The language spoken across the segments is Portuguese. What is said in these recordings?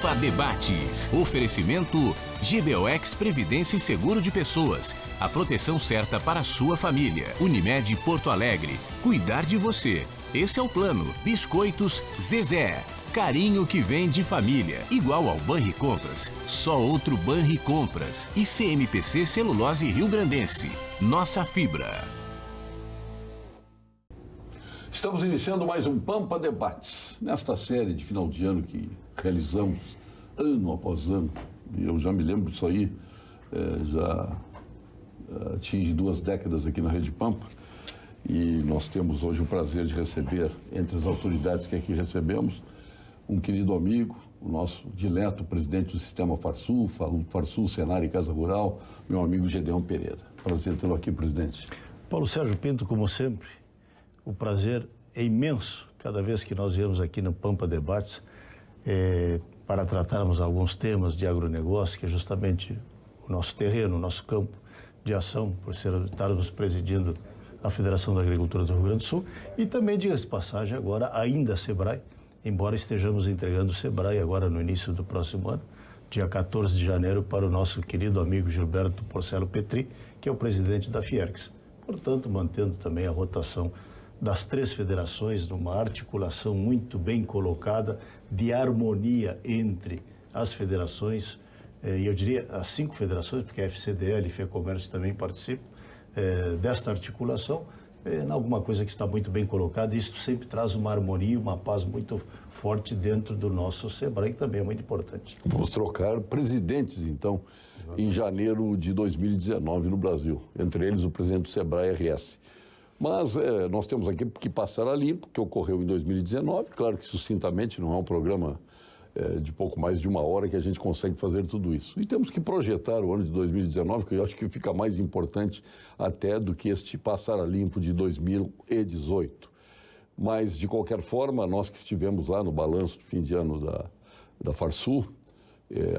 Pampa Debates. Oferecimento GBOX Previdência e Seguro de Pessoas. A proteção certa para a sua família. Unimed Porto Alegre. Cuidar de você. Esse é o plano. Biscoitos Zezé. Carinho que vem de família. Igual ao Banricompras. Só outro Banricompras. E CMPC Celulose Rio Grandense. Nossa fibra. Estamos iniciando mais um Pampa Debates. Nesta série de final de ano que realizamos ano após ano, e eu já me lembro disso aí, já atinge 2 décadas aqui na Rede Pampa, e nós temos hoje o prazer de receber, entre as autoridades que aqui recebemos, um querido amigo, o nosso dileto presidente do Sistema Farsul, Farsul, Senar e Casa Rural, meu amigo Gedeão Pereira. Prazer tê-lo aqui, presidente. Paulo Sérgio Pinto, como sempre, o prazer é imenso cada vez que nós viemos aqui no Pampa Debates para tratarmos alguns temas de agronegócio, que é justamente o nosso terreno, o nosso campo de ação, por estarmos presidindo a Federação da Agricultura do Rio Grande do Sul, e também, diga-se de passagem, agora ainda a SEBRAE, embora estejamos entregando o SEBRAE agora no início do próximo ano, dia 14 de janeiro, para o nosso querido amigo Gilberto Porcelo Petri, que é o presidente da Fiergs. Portanto, mantendo também a rotação das 3 federações, numa articulação muito bem colocada de harmonia entre as federações, e eu diria as 5 federações, porque a FCDL e FEComércio também participam desta articulação, alguma coisa que está muito bem colocada, e isso sempre traz uma harmonia, uma paz muito forte dentro do nosso SEBRAE, que também é muito importante. Vamos trocar presidentes, então, em janeiro de 2019 no Brasil, entre eles o presidente do SEBRAE RS. Mas nós temos aqui que passar a limpo, que ocorreu em 2019, claro que sucintamente, não é um programa de pouco mais de 1 hora que a gente consegue fazer tudo isso. E temos que projetar o ano de 2019, que eu acho que fica mais importante até do que este passar a limpo de 2018. Mas, de qualquer forma, nós que estivemos lá no balanço de fim de ano da Farsul,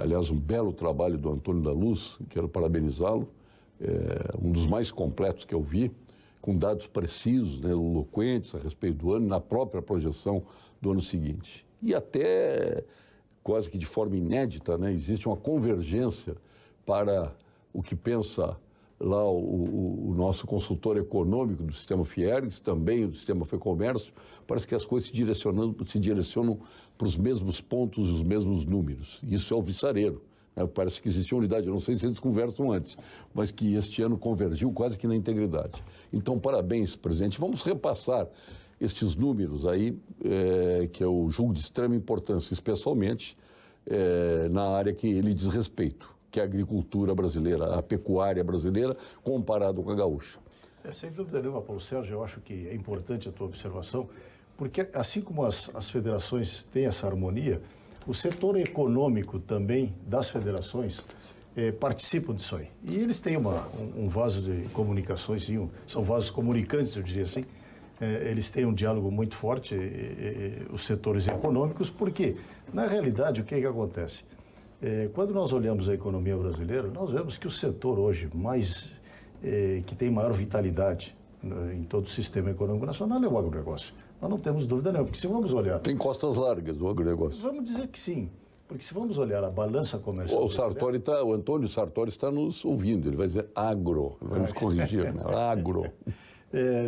aliás, um belo trabalho do Antônio da Luz, quero parabenizá-lo, um dos mais completos que eu vi, com dados precisos, né, eloquentes a respeito do ano, na própria projeção do ano seguinte. E até, quase que de forma inédita, né, existe uma convergência para o que pensa lá o nosso consultor econômico do Sistema Fiergs, também do Sistema FEComércio. Parece que as coisas se direcionam para os mesmos pontos, os mesmos números. Isso é alvissareiro. Parece que existia unidade, eu não sei se eles conversam antes, mas que este ano convergiu quase que na integridade. Então, parabéns, presidente. Vamos repassar estes números aí, que eu julgo de extrema importância, especialmente na área que ele diz respeito, que é a agricultura brasileira, a pecuária brasileira, comparado com a gaúcha. Sem dúvida nenhuma, Paulo Sérgio, eu acho que é importante a tua observação, porque assim como as federações têm essa harmonia, o setor econômico também das federações participam disso aí. E eles têm um vaso de comunicações, são vasos comunicantes, eu diria assim. Eles têm um diálogo muito forte, os setores econômicos, porque, na realidade, o que acontece? Quando nós olhamos a economia brasileira, nós vemos que o setor hoje que tem maior vitalidade em todo o sistema econômico nacional é o agronegócio. Nós não temos dúvida nenhuma, porque se vamos olhar... Tem costas largas o agronegócio. Vamos dizer que sim, porque se vamos olhar a balança comercial... O Antônio Sartori está nos ouvindo, ele vai dizer agro, ele vai nos corrigir, né? Agro.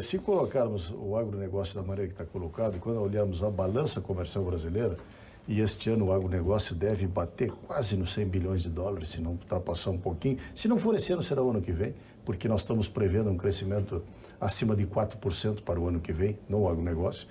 Se colocarmos o agronegócio da maneira que está colocado, e quando olhamos a balança comercial brasileira, e este ano o agronegócio deve bater quase nos 100 bilhões de dólares, se não ultrapassar um pouquinho. Se não for esse ano, será o ano que vem, porque nós estamos prevendo um crescimento acima de 4% para o ano que vem no agronegócio.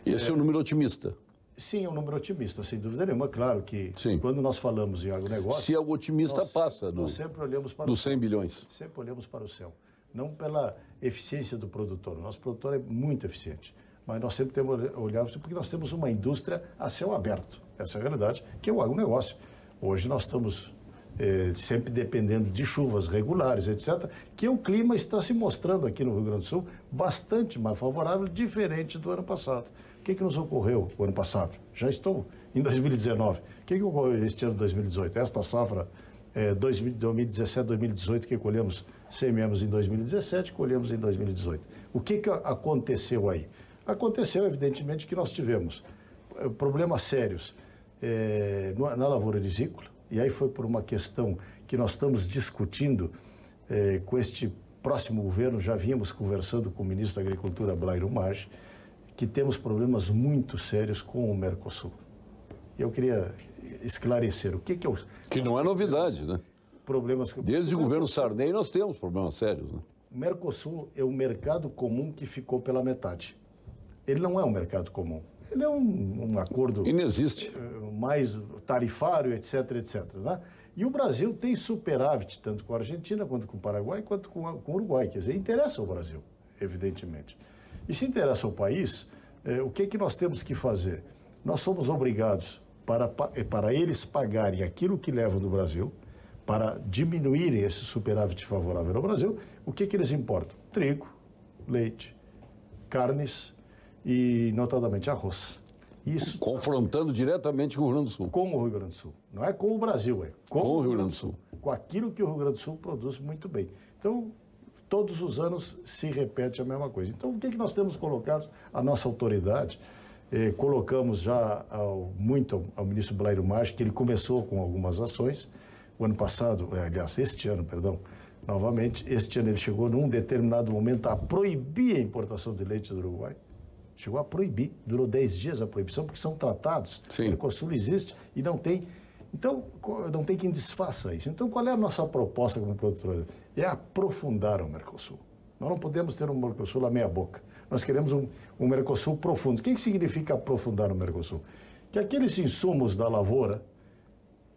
Esse é um número otimista? Sim, é um número otimista, sem dúvida nenhuma. Claro que quando nós falamos em agronegócio... Se é o otimista, passa nós sempre olhamos para dos 100 bilhões. Sempre olhamos para o céu. Não pela eficiência do produtor. O nosso produtor é muito eficiente. Mas nós sempre temos olhado porque nós temos uma indústria a céu aberto. Essa é a realidade, que é o agronegócio. Hoje nós estamos sempre dependendo de chuvas regulares, etc., que o clima está se mostrando aqui no Rio Grande do Sul bastante mais favorável, diferente do ano passado. O que nos ocorreu o ano passado? Já estou em 2019. O que ocorreu este ano de 2018? Esta safra 2017, 2018, que colhemos, semeamos em 2017, colhemos em 2018. O que aconteceu aí? Aconteceu, evidentemente, que nós tivemos problemas sérios na lavoura orizícola, e aí foi por uma questão que nós estamos discutindo com este próximo governo, já vínhamos conversando com o ministro da Agricultura, Blairo Maggi, que temos problemas muito sérios com o Mercosul. Eu queria esclarecer o que é o... Que não é novidade, né? Problemas que... Desde o governo Sarney nós temos problemas sérios, né? O Mercosul é o mercado comum que ficou pela metade. Ele não é um mercado comum. Ele é um acordo... Inexiste. Mais tarifário, etc, etc. Né? E o Brasil tem superávit, tanto com a Argentina, quanto com o Paraguai, quanto com o Uruguai. Quer dizer, interessa ao Brasil, evidentemente. E se interessa ao país, o que nós temos que fazer? Nós somos obrigados, para eles pagarem aquilo que levam do Brasil, para diminuírem esse superávit favorável ao Brasil, o que eles importam? Trigo, leite, carnes e, notadamente, arroz. Isso confrontando diretamente com o Rio Grande do Sul. Com o Rio Grande do Sul. Não é com o Brasil, é com o Rio Grande do Sul. Com aquilo que o Rio Grande do Sul produz muito bem. Então, todos os anos se repete a mesma coisa. Então, o que nós temos colocado? A nossa autoridade, colocamos já ao ministro Blairo Maggi, que ele começou com algumas ações. O ano passado, este ano, novamente, este ano ele chegou num determinado momento a proibir a importação de leite do Uruguai. Chegou a proibir, durou 10 dias a proibição, porque são tratados. Sim. O Mercosul existe e não tem. Então, não tem quem desfaça isso. Então, qual é a nossa proposta como produtor? É aprofundar o Mercosul. Nós não podemos ter um Mercosul à meia boca. Nós queremos um Mercosul profundo. O que significa aprofundar o Mercosul? Que aqueles insumos da lavoura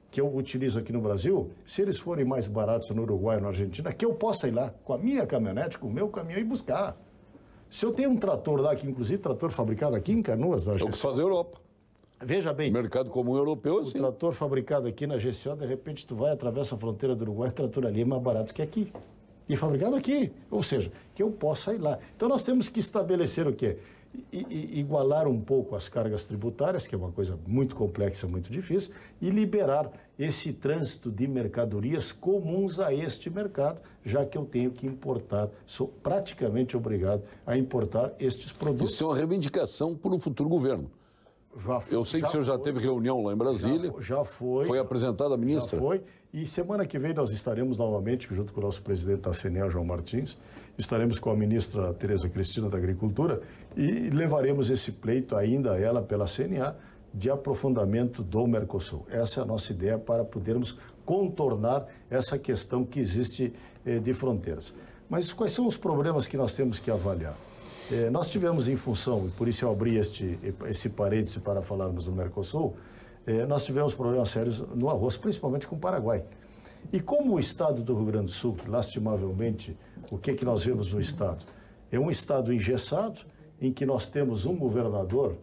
que eu utilizo aqui no Brasil, se eles forem mais baratos no Uruguai ou na Argentina, que eu possa ir lá com a minha caminhonete, com o meu caminhão e buscar. Se eu tenho um trator lá, que inclusive trator fabricado aqui em Canoas, na GCO... É o que faz a Europa. Veja bem... O mercado comum europeu, assim. O trator fabricado aqui na GCO, de repente tu vai, atravessa a fronteira do Uruguai, o trator ali é mais barato que aqui. E fabricado aqui. Ou seja, que eu possa ir lá. Então nós temos que estabelecer o quê? Igualar um pouco as cargas tributárias, que é uma coisa muito complexa, muito difícil, e liberar esse trânsito de mercadorias comuns a este mercado, já que eu tenho que importar, sou praticamente obrigado a importar estes produtos. Isso é uma reivindicação por um futuro governo. Eu sei que o senhor já teve reunião lá em Brasília. Já foi. Foi apresentada a ministra? Já foi. E semana que vem nós estaremos novamente, junto com o nosso presidente da CNA, João Martins, estaremos com a ministra Tereza Cristina da Agricultura e levaremos esse pleito ainda a ela pela CNA de aprofundamento do Mercosul. Essa é a nossa ideia para podermos contornar essa questão que existe de fronteiras. Mas quais são os problemas que nós temos que avaliar? Nós tivemos em função, e por isso eu abri esse parêntese para falarmos do Mercosul, nós tivemos problemas sérios no arroz, principalmente com o Paraguai. E como o estado do Rio Grande do Sul, lastimavelmente, o que nós vemos no estado? É um estado engessado, em que nós temos um governador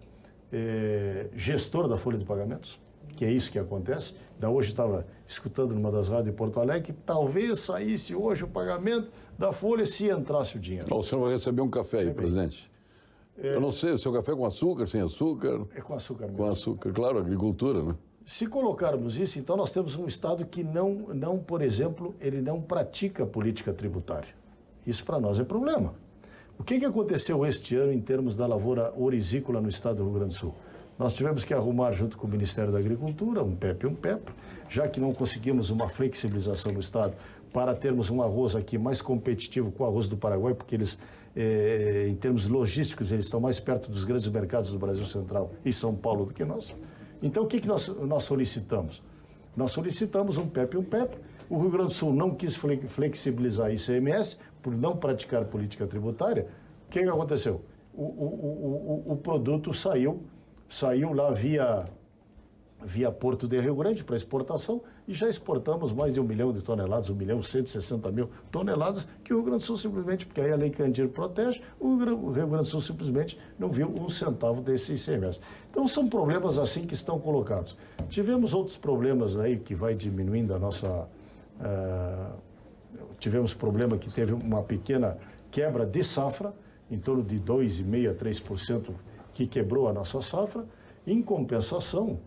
gestor da folha de pagamentos, que é isso que acontece. Hoje estava escutando numa das rádios de Porto Alegre que talvez saísse hoje o pagamento da folha se entrasse o dinheiro. O senhor vai receber um café aí, presidente. Eu não sei, o seu café é com açúcar, sem açúcar? É com açúcar mesmo. Com açúcar, claro, agricultura, né? Se colocarmos isso, então nós temos um Estado que não, por exemplo, ele não pratica política tributária. Isso para nós é problema. O que aconteceu este ano em termos da lavoura orizícola no estado do Rio Grande do Sul? Nós tivemos que arrumar, junto com o Ministério da Agricultura, um PEP e um PEP, já que não conseguimos uma flexibilização no estado para termos um arroz aqui mais competitivo com o arroz do Paraguai, porque eles, em termos logísticos, eles estão mais perto dos grandes mercados do Brasil Central e São Paulo do que nós. Então, o que nós solicitamos? Nós solicitamos um PEP e um PEP. O Rio Grande do Sul não quis flexibilizar ICMS por não praticar política tributária. O que aconteceu? O produto saiu lá via Porto de Rio Grande para exportação e já exportamos mais de 1 milhão de toneladas, 1.160.000 toneladas, que o Rio Grande do Sul simplesmente, porque aí a Lei Candir protege, o Rio Grande do Sul simplesmente não viu um centavo desse ICMS. Então são problemas assim que estão colocados. Tivemos outros problemas aí que vai diminuindo a nossa... tivemos problema que teve uma pequena quebra de safra, em torno de 2,5% a 3%, que quebrou a nossa safra. Em compensação,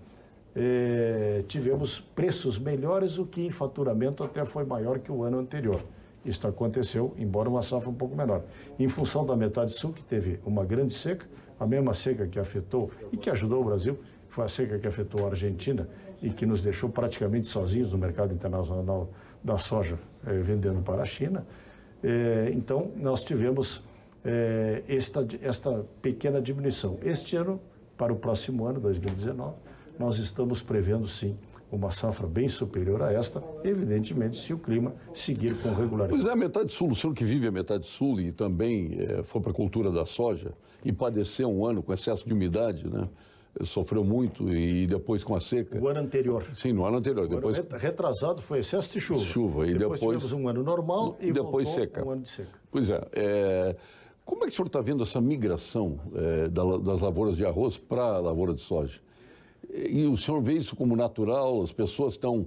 tivemos preços melhores, o que em faturamento até foi maior que o ano anterior. Isso aconteceu, embora uma safra um pouco menor. Em função da metade sul, que teve uma grande seca, a mesma seca que afetou e que ajudou o Brasil, foi a seca que afetou a Argentina e que nos deixou praticamente sozinhos no mercado internacional da soja, vendendo para a China. Então, nós tivemos esta pequena diminuição. Este ano, para o próximo ano, 2019, nós estamos prevendo, sim, uma safra bem superior a esta, evidentemente, se o clima seguir com regularidade. Pois é, a metade sul, o senhor que vive a metade sul e também foi para a cultura da soja e padeceu um ano com excesso de umidade, né? Sofreu muito e depois com a seca. O ano anterior. Sim, no ano anterior. Depois retrasado foi excesso de chuva. Chuva. E depois tivemos um ano normal e depois voltou seca. um ano de seca. Pois é. Como é que o senhor está vendo essa migração das lavouras de arroz para a lavoura de soja? E o senhor vê isso como natural? As pessoas estão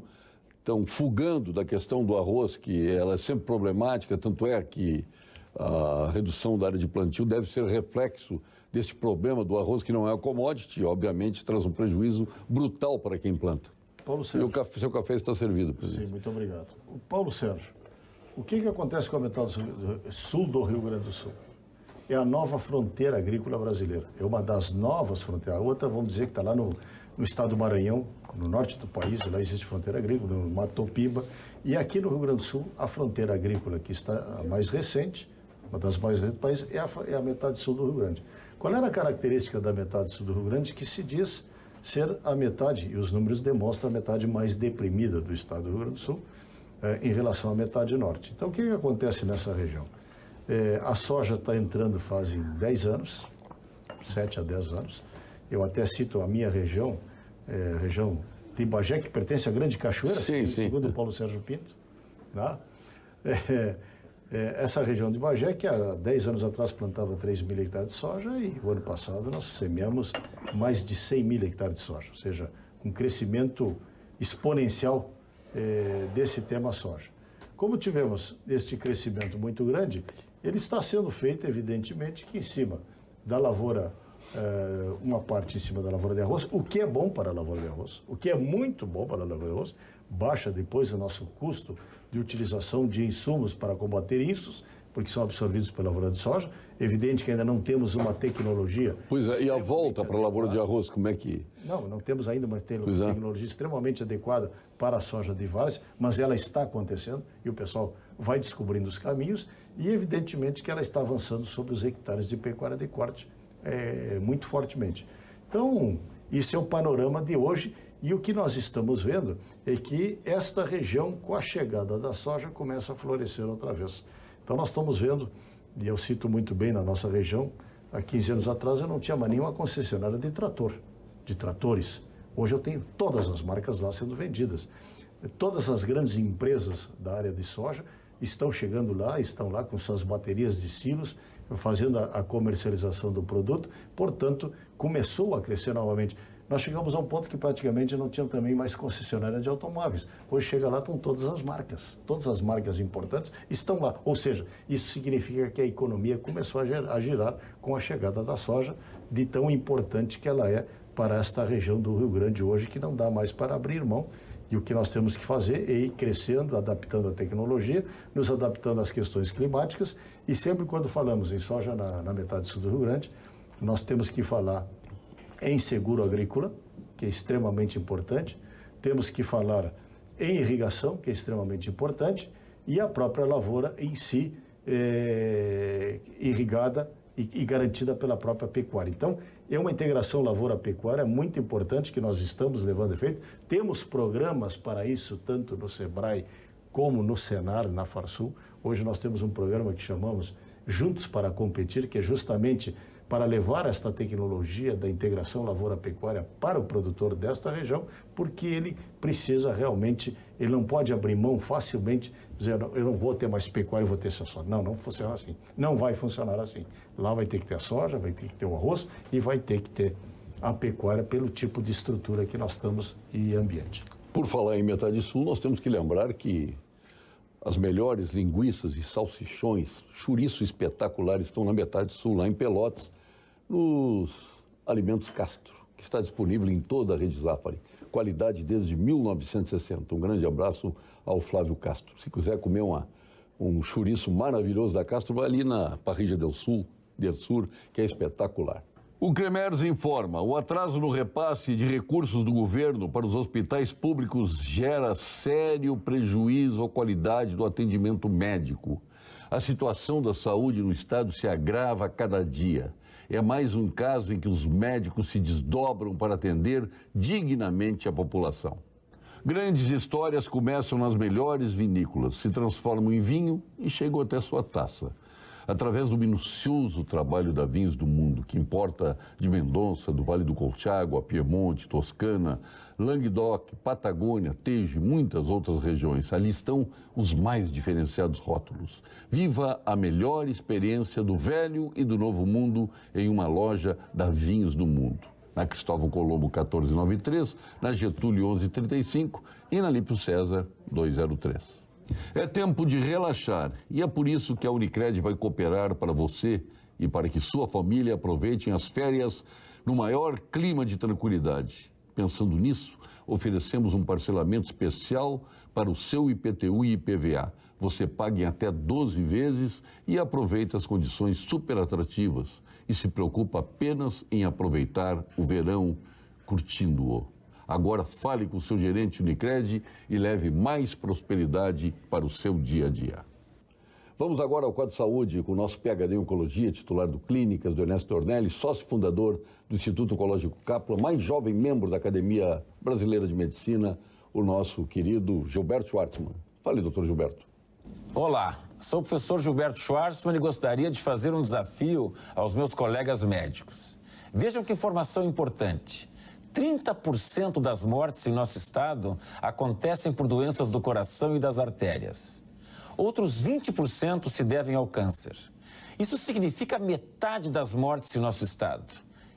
fugando da questão do arroz, que ela é sempre problemática, tanto é que a redução da área de plantio deve ser reflexo desse problema do arroz, que não é a commodity, obviamente traz um prejuízo brutal para quem planta. Paulo Sérgio. E o seu café está servido, presidente. Sim, muito obrigado. O Paulo Sérgio, o que acontece com a metade sul do Rio Grande do Sul? É a nova fronteira agrícola brasileira. É uma das novas fronteiras. A outra, vamos dizer, que está lá no estado do Maranhão, no norte do país, lá existe fronteira agrícola, no Mato Topiba. E aqui no Rio Grande do Sul, a fronteira agrícola que está a mais recente, uma das mais recentes do país, é a metade sul do Rio Grande. Qual era a característica da metade sul do Rio Grande? Que se diz ser a metade, e os números demonstram a metade mais deprimida do estado do Rio Grande do Sul em relação à metade norte. Então, o que acontece nessa região? A soja está entrando fazem 10 anos, 7 a 10 anos. Eu até cito a minha região, região de Bagé, que pertence à Grande Cachoeira, segundo o Paulo Sérgio Pinto. Né? Essa região de Bagé, que há 10 anos atrás plantava 3 mil hectares de soja, e o ano passado nós semeamos mais de 100 mil hectares de soja, ou seja, um crescimento exponencial desse tema soja. Como tivemos este crescimento muito grande, ele está sendo feito, evidentemente, que em cima da lavoura, uma parte em cima da lavoura de arroz, o que é bom para a lavoura de arroz, o que é muito bom para a lavoura de arroz, baixa depois o nosso custo de utilização de insumos para combater isso, porque são absorvidos pela lavoura de soja. Evidente que ainda não temos uma tecnologia... Pois é, e a volta para a lavoura de arroz, como é que... Não temos ainda uma tecnologia extremamente adequada para a soja de várzea, mas ela está acontecendo e o pessoal vai descobrindo os caminhos e, evidentemente, que ela está avançando sobre os hectares de pecuária de corte muito fortemente. Então, isso é o panorama de hoje. E o que nós estamos vendo é que esta região, com a chegada da soja, começa a florescer outra vez. Então nós estamos vendo, e eu cito muito bem na nossa região, há 15 anos atrás eu não tinha mais nenhuma concessionária de tratores. Hoje eu tenho todas as marcas lá sendo vendidas. Todas as grandes empresas da área de soja estão chegando lá, estão lá com suas baterias de silos, fazendo a comercialização do produto. Portanto, começou a crescer novamente. Nós chegamos a um ponto que praticamente não tinha também mais concessionária de automóveis. Hoje chega lá, estão todas as marcas importantes estão lá. Ou seja, isso significa que a economia começou a girar com a chegada da soja, de tão importante que ela é para esta região do Rio Grande hoje, que não dá mais para abrir mão. E o que nós temos que fazer é ir crescendo, adaptando a tecnologia, nos adaptando às questões climáticas. E sempre quando falamos em soja na metade sul do Rio Grande, nós temos que falar em seguro agrícola, que é extremamente importante, temos que falar em irrigação, que é extremamente importante, e a própria lavoura em si, irrigada e garantida pela própria pecuária. Então, é uma integração lavoura-pecuária muito importante que nós estamos levando a efeito. Temos programas para isso, tanto no SEBRAE como no Senar, na Farsul. Hoje nós temos um programa que chamamos Juntos para Competir, que é justamente para levar esta tecnologia da integração lavoura-pecuária para o produtor desta região, porque ele precisa realmente, ele não pode abrir mão facilmente, dizer, eu não vou ter mais pecuária, eu vou ter essa soja. Não funciona assim. Não vai funcionar assim. Lá vai ter que ter a soja, vai ter que ter o arroz e vai ter que ter a pecuária pelo tipo de estrutura que nós estamos e ambiente. Por falar em metade sul, nós temos que lembrar que as melhores linguiças e salsichões, chouriço espetaculares, estão na metade sul, lá em Pelotas, nos Alimentos Castro, que está disponível em toda a rede Zafari. Qualidade desde 1960. Um grande abraço ao Flávio Castro. Se quiser comer um chouriço maravilhoso da Castro, vai ali na Parrilla del Sur, que é espetacular. O Cremers informa, o atraso no repasse de recursos do governo para os hospitais públicos gera sério prejuízo à qualidade do atendimento médico. A situação da saúde no estado se agrava a cada dia. É mais um caso em que os médicos se desdobram para atender dignamente a população. Grandes histórias começam nas melhores vinícolas, se transformam em vinho e chegam até sua taça. Através do minucioso trabalho da Vinhos do Mundo, que importa de Mendonça, do Vale do Colchagua, Piemonte, Toscana, Languedoc, Patagônia, Tejo e muitas outras regiões. Ali estão os mais diferenciados rótulos. Viva a melhor experiência do velho e do novo mundo em uma loja da Vinhos do Mundo. Na Cristóvão Colombo 1493, na Getúlio 1135 e na Lípio César 203. É tempo de relaxar e é por isso que a Unicred vai cooperar para você e para que sua família aproveitem as férias no maior clima de tranquilidade. Pensando nisso, oferecemos um parcelamento especial para o seu IPTU e IPVA. Você paga em até 12 vezes e aproveita as condições super atrativas e se preocupa apenas em aproveitar o verão curtindo-o. Agora fale com o seu gerente Unicred e leve mais prosperidade para o seu dia a dia. Vamos agora ao quadro de saúde com o nosso PhD em Oncologia, titular do Clínicas, do Ernesto Ornelli, sócio fundador do Instituto Oncológico Caplan, mais jovem membro da Academia Brasileira de Medicina, o nosso querido Gilberto Schwartzman. Fale, doutor Gilberto. Olá, sou o professor Gilberto Schwartzman e gostaria de fazer um desafio aos meus colegas médicos. Vejam que informação importante. 30% das mortes em nosso estado acontecem por doenças do coração e das artérias. Outros 20% se devem ao câncer. Isso significa metade das mortes em nosso estado.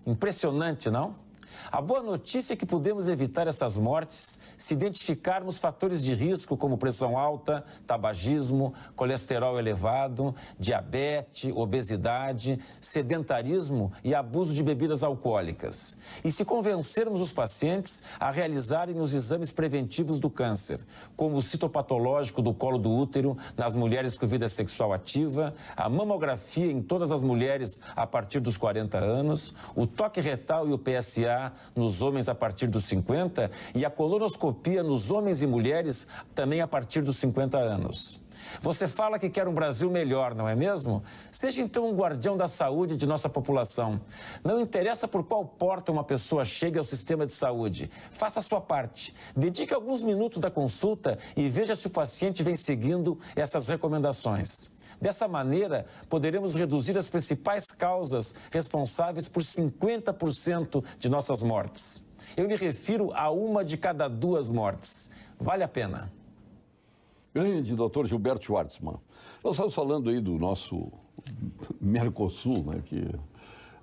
Impressionante, não? A boa notícia é que podemos evitar essas mortes se identificarmos fatores de risco como pressão alta, tabagismo, colesterol elevado, diabetes, obesidade, sedentarismo e abuso de bebidas alcoólicas. E se convencermos os pacientes a realizarem os exames preventivos do câncer, como o citopatológico do colo do útero nas mulheres com vida sexual ativa, a mamografia em todas as mulheres a partir dos 40 anos, o toque retal e o PSA nos homens a partir dos 50 e a colonoscopia nos homens e mulheres também a partir dos 50 anos. Você fala que quer um Brasil melhor, não é mesmo? Seja então um guardião da saúde de nossa população. Não interessa por qual porta uma pessoa chega ao sistema de saúde. Faça a sua parte. Dedique alguns minutos da consulta e veja se o paciente vem seguindo essas recomendações. Dessa maneira, poderemos reduzir as principais causas responsáveis por 50% de nossas mortes. Eu me refiro a uma de cada 2 mortes. Vale a pena. Grande doutor Gilberto Schwartzman. Nós estamos falando aí do nosso Mercosul, né, que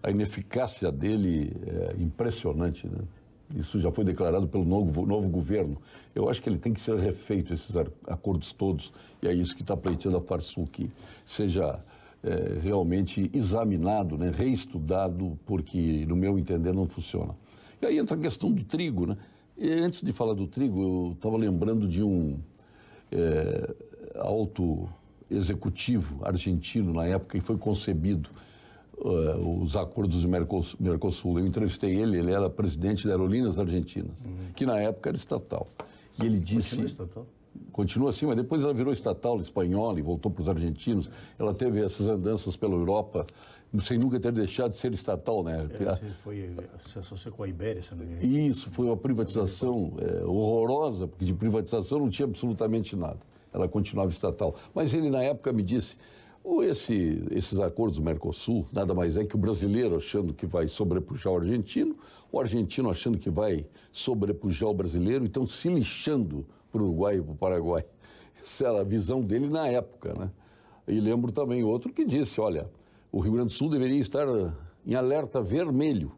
a ineficácia dele é impressionante, né? Isso já foi declarado pelo novo governo. Eu acho que ele tem que ser refeito, esses acordos todos, e é isso que está pleiteando a Farsul, que seja realmente examinado, né, reestudado, porque, no meu entender, não funciona. E aí entra a questão do trigo, né? E antes de falar do trigo, eu estava lembrando de um alto executivo argentino, na época, que foi concebido os acordos do Mercosul. Eu entrevistei ele era presidente da Aerolíneas Argentinas, que na época era estatal. E ele disse... Continua estatal? Continua assim, mas depois ela virou estatal espanhola e voltou para os argentinos. Ela teve essas andanças pela Europa, sem nunca ter deixado de ser estatal, né? Se associou com a Ibéria, se não me engano. Isso, foi uma privatização horrorosa, porque de privatização não tinha absolutamente nada. Ela continuava estatal. Mas ele, na época, me disse... Esses acordos do Mercosul nada mais é que o brasileiro achando que vai sobrepujar o argentino achando que vai sobrepujar o brasileiro, então se lixando para o Uruguai e para o Paraguai. Essa era a visão dele na época, né? E lembro também outro que disse, olha, o Rio Grande do Sul deveria estar em alerta vermelho,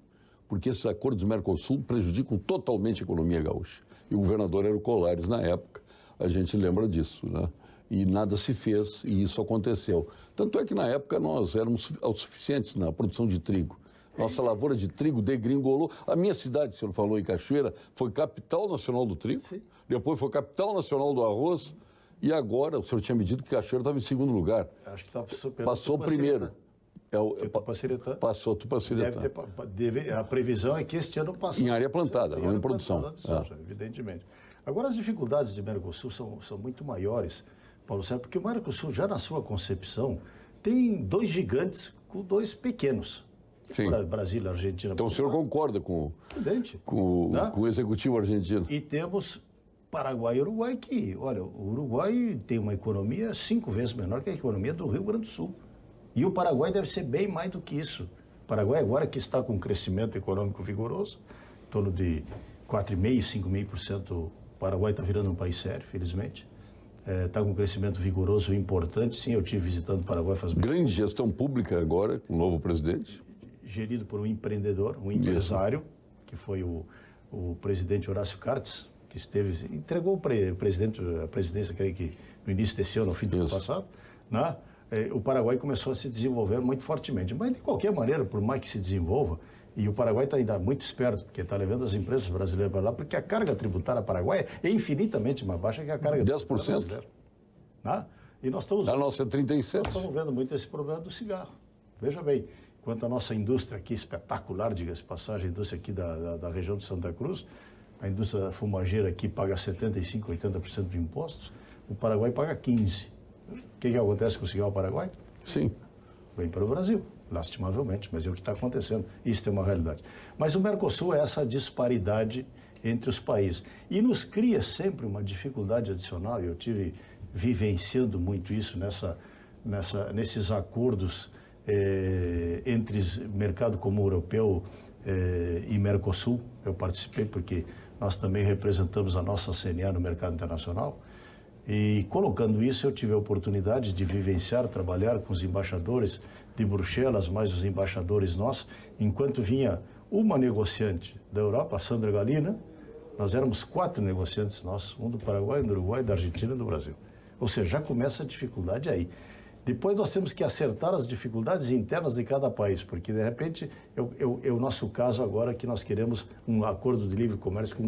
porque esses acordos do Mercosul prejudicam totalmente a economia gaúcha. E o governador era o Colares na época, a gente lembra disso, né? E nada se fez, e isso aconteceu. Tanto é que, na época, nós éramos autossuficientes na produção de trigo. Nossa lavoura de trigo degringolou. A minha cidade, o senhor falou, em Cachoeira, foi capital nacional do trigo. Sim. Depois foi capital nacional do arroz. E agora, o senhor tinha me dito que Cachoeira estava em segundo lugar. Acho que estava Passou primeiro. Passou a Tupacireta. A previsão é que este ano passe. Em área plantada, não em produção. Evidentemente. Agora, as dificuldades de Mercosul são muito maiores, Paulo Sérgio, porque o Mercosul, já na sua concepção, tem 2 gigantes com 2 pequenos. Sim. Brasil e Argentina. Então o senhor concorda com o executivo argentino? E temos Paraguai e Uruguai, que, olha, o Uruguai tem uma economia 5 vezes menor que a economia do Rio Grande do Sul. E o Paraguai deve ser bem mais do que isso. O Paraguai agora que está com um crescimento econômico vigoroso, em torno de 4,5%, 5,5%, o Paraguai está virando um país sério, felizmente. Está com um crescimento vigoroso e importante. Sim, eu estive visitando o Paraguai faz muito tempo. Grande gestão pública agora, com o novo presidente. Gerido por um empreendedor, um empresário, que foi o presidente Horácio Cartes, que entregou a presidência, creio que no início desse ano, no fim do ano passado, né? O Paraguai começou a se desenvolver muito fortemente. Mas, de qualquer maneira, por mais que se desenvolva, e o Paraguai está ainda muito esperto, porque está levando as empresas brasileiras para lá, porque a carga tributária paraguaia é infinitamente mais baixa que a carga 10%. brasileira. Né? E nós estamos... A nossa é 37%. Nós estamos vendo muito esse problema do cigarro. Veja bem, quanto à nossa indústria aqui, espetacular, diga-se passagem, a indústria aqui da região de Santa Cruz, a indústria fumageira aqui paga 75%, 80% de impostos, o Paraguai paga 15%. O que acontece com o cigarro paraguai? Sim. Vem para o Brasil, lastimavelmente, mas é o que está acontecendo. Isso é uma realidade. Mas o Mercosul é essa disparidade entre os países. E nos cria sempre uma dificuldade adicional, e eu tive vivenciando muito isso nesses acordos entre mercado comum europeu e Mercosul. Eu participei porque nós também representamos a nossa CNA no mercado internacional. E colocando isso, eu tive a oportunidade de vivenciar, trabalhar com os embaixadores de Bruxelas, mais os embaixadores nossos, enquanto vinha uma negociante da Europa, a Sandra Galina, nós éramos 4 negociantes nossos, um do Paraguai, um do Uruguai, da Argentina e do Brasil. Ou seja, já começa a dificuldade aí. Depois nós temos que acertar as dificuldades internas de cada país, porque de repente é o nosso caso agora que nós queremos um acordo de livre comércio com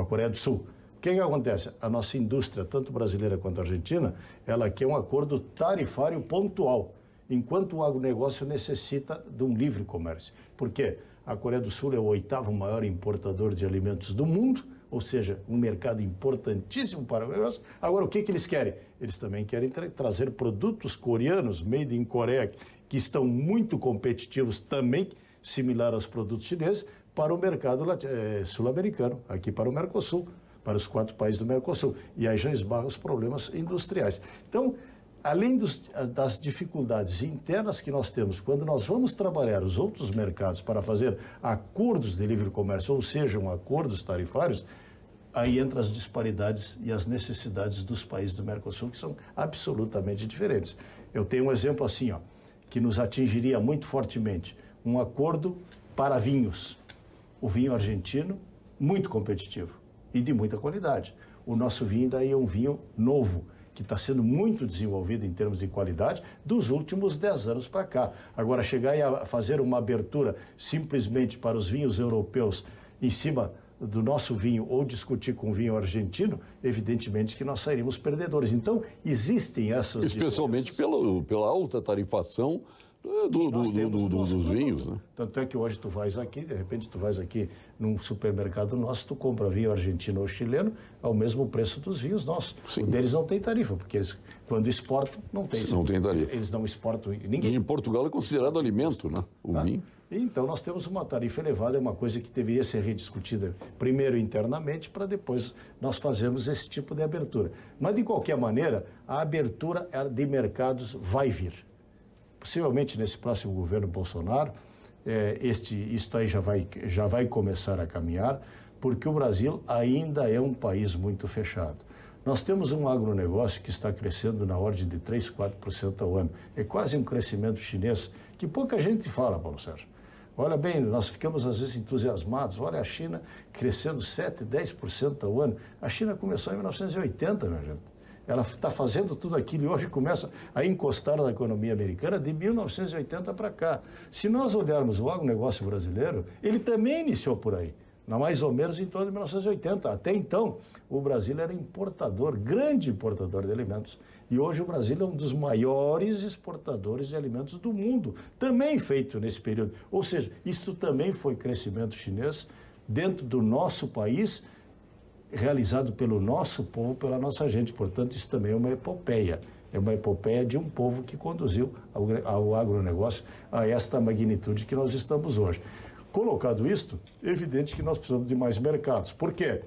a Coreia do Sul. O que acontece? A nossa indústria, tanto brasileira quanto argentina, ela quer um acordo tarifário pontual, enquanto o agronegócio necessita de um livre comércio. Por quê? A Coreia do Sul é o 8º maior importador de alimentos do mundo, ou seja, um mercado importantíssimo para o negócio. Agora, o que eles querem? Eles também querem trazer produtos coreanos, made in Coreia, que estão muito competitivos também, similar aos produtos chineses, para o mercado sul-americano, aqui para o Mercosul, para os 4 países do Mercosul. E aí já esbarra os problemas industriais. Então, além das dificuldades internas que nós temos, quando nós vamos trabalhar os outros mercados para fazer acordos de livre comércio, ou sejam, acordos tarifários, aí entram as disparidades e as necessidades dos países do Mercosul, que são absolutamente diferentes. Eu tenho um exemplo assim, que nos atingiria muito fortemente, um acordo para vinhos. O vinho argentino, muito competitivo e de muita qualidade. O nosso vinho daí é um vinho novo, que está sendo muito desenvolvido em termos de qualidade dos últimos 10 anos para cá. Agora, chegar e fazer uma abertura simplesmente para os vinhos europeus em cima do nosso vinho ou discutir com o vinho argentino, evidentemente que nós sairíamos perdedores. Então, existem essas especialmente pela alta tarifação dos vinhos, né? Tanto é que hoje tu vais aqui, de repente tu vais aqui num supermercado nosso, tu compra vinho argentino ou chileno ao mesmo preço dos vinhos nossos. Sim. O deles não tem tarifa, porque eles, quando exportam, não tem. Não tem tarifa. Eles não exportam ninguém. E em Portugal é considerado alimento, né? O vinho. Então, nós temos uma tarifa elevada, é uma coisa que deveria ser rediscutida primeiro internamente, para depois nós fazermos esse tipo de abertura. Mas, de qualquer maneira, a abertura de mercados vai vir. Possivelmente, nesse próximo governo Bolsonaro, isto aí já vai começar a caminhar, porque o Brasil ainda é um país muito fechado. Nós temos um agronegócio que está crescendo na ordem de 3%, 4% ao ano. É quase um crescimento chinês, que pouca gente fala, Paulo Sérgio. Olha bem, nós ficamos às vezes entusiasmados. Olha a China crescendo 7%, 10% ao ano. A China começou em 1980, minha gente. Ela está fazendo tudo aquilo e hoje começa a encostar na economia americana de 1980 para cá. Se nós olharmos o agronegócio brasileiro, ele também iniciou por aí. mais ou menos em torno de 1980. Até então, o Brasil era importador, grande importador de alimentos. E hoje o Brasil é um dos maiores exportadores de alimentos do mundo, também feito nesse período. Ou seja, isso também foi crescimento chinês dentro do nosso país, realizado pelo nosso povo, pela nossa gente. Portanto, isso também é uma epopeia. É uma epopeia de um povo que conduziu ao agronegócio a esta magnitude que nós estamos hoje. Colocado isto, é evidente que nós precisamos de mais mercados. Por quê?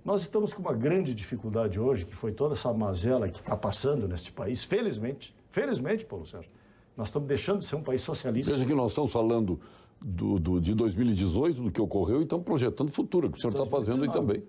Nós estamos com uma grande dificuldade hoje, que foi toda essa mazela que está passando neste país, felizmente, Paulo Sérgio. Nós estamos deixando de ser um país socialista. Veja que nós estamos falando de 2018, do que ocorreu, e estamos projetando o futuro, que o senhor está fazendo aí também.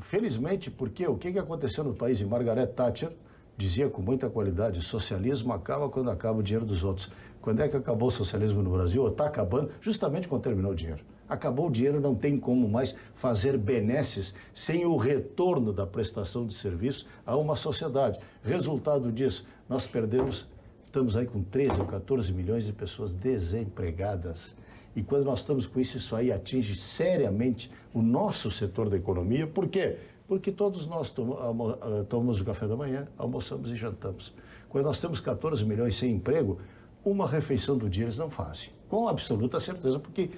Felizmente, porque o que aconteceu no país? E Margaret Thatcher dizia com muita qualidade, socialismo acaba quando acaba o dinheiro dos outros. Quando é que acabou o socialismo no Brasil? Está acabando justamente quando terminou o dinheiro. Acabou o dinheiro, não tem como mais fazer benesses sem o retorno da prestação de serviço a uma sociedade. Resultado disso, nós estamos aí com 13 ou 14 milhões de pessoas desempregadas. E quando nós estamos com isso, isso aí atinge seriamente o nosso setor da economia. Por quê? Porque todos nós tomamos o café da manhã, almoçamos e jantamos. Quando nós temos 14 milhões sem emprego, uma refeição do dia eles não fazem. Com absoluta certeza, porque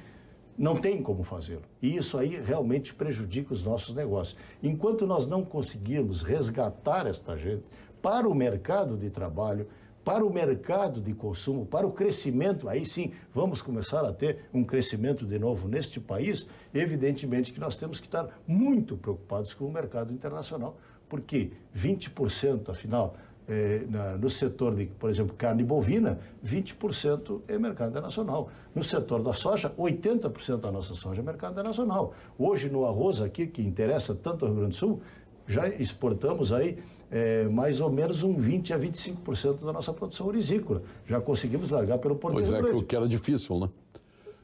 não tem como fazê-lo. E isso aí realmente prejudica os nossos negócios. Enquanto nós não conseguirmos resgatar esta gente para o mercado de trabalho, para o mercado de consumo, para o crescimento, aí sim vamos começar a ter um crescimento de novo neste país, evidentemente que nós temos que estar muito preocupados com o mercado internacional, porque 20%, afinal, no setor de, por exemplo, carne bovina, 20% é mercado internacional. No setor da soja, 80% da nossa soja é mercado internacional. Hoje, no arroz aqui, que interessa tanto ao Rio Grande do Sul, já exportamos aí mais ou menos 20% a 25% da nossa produção orizícola. Já conseguimos largar pelo Porto de Rio Grande. Pois é, que era difícil, né?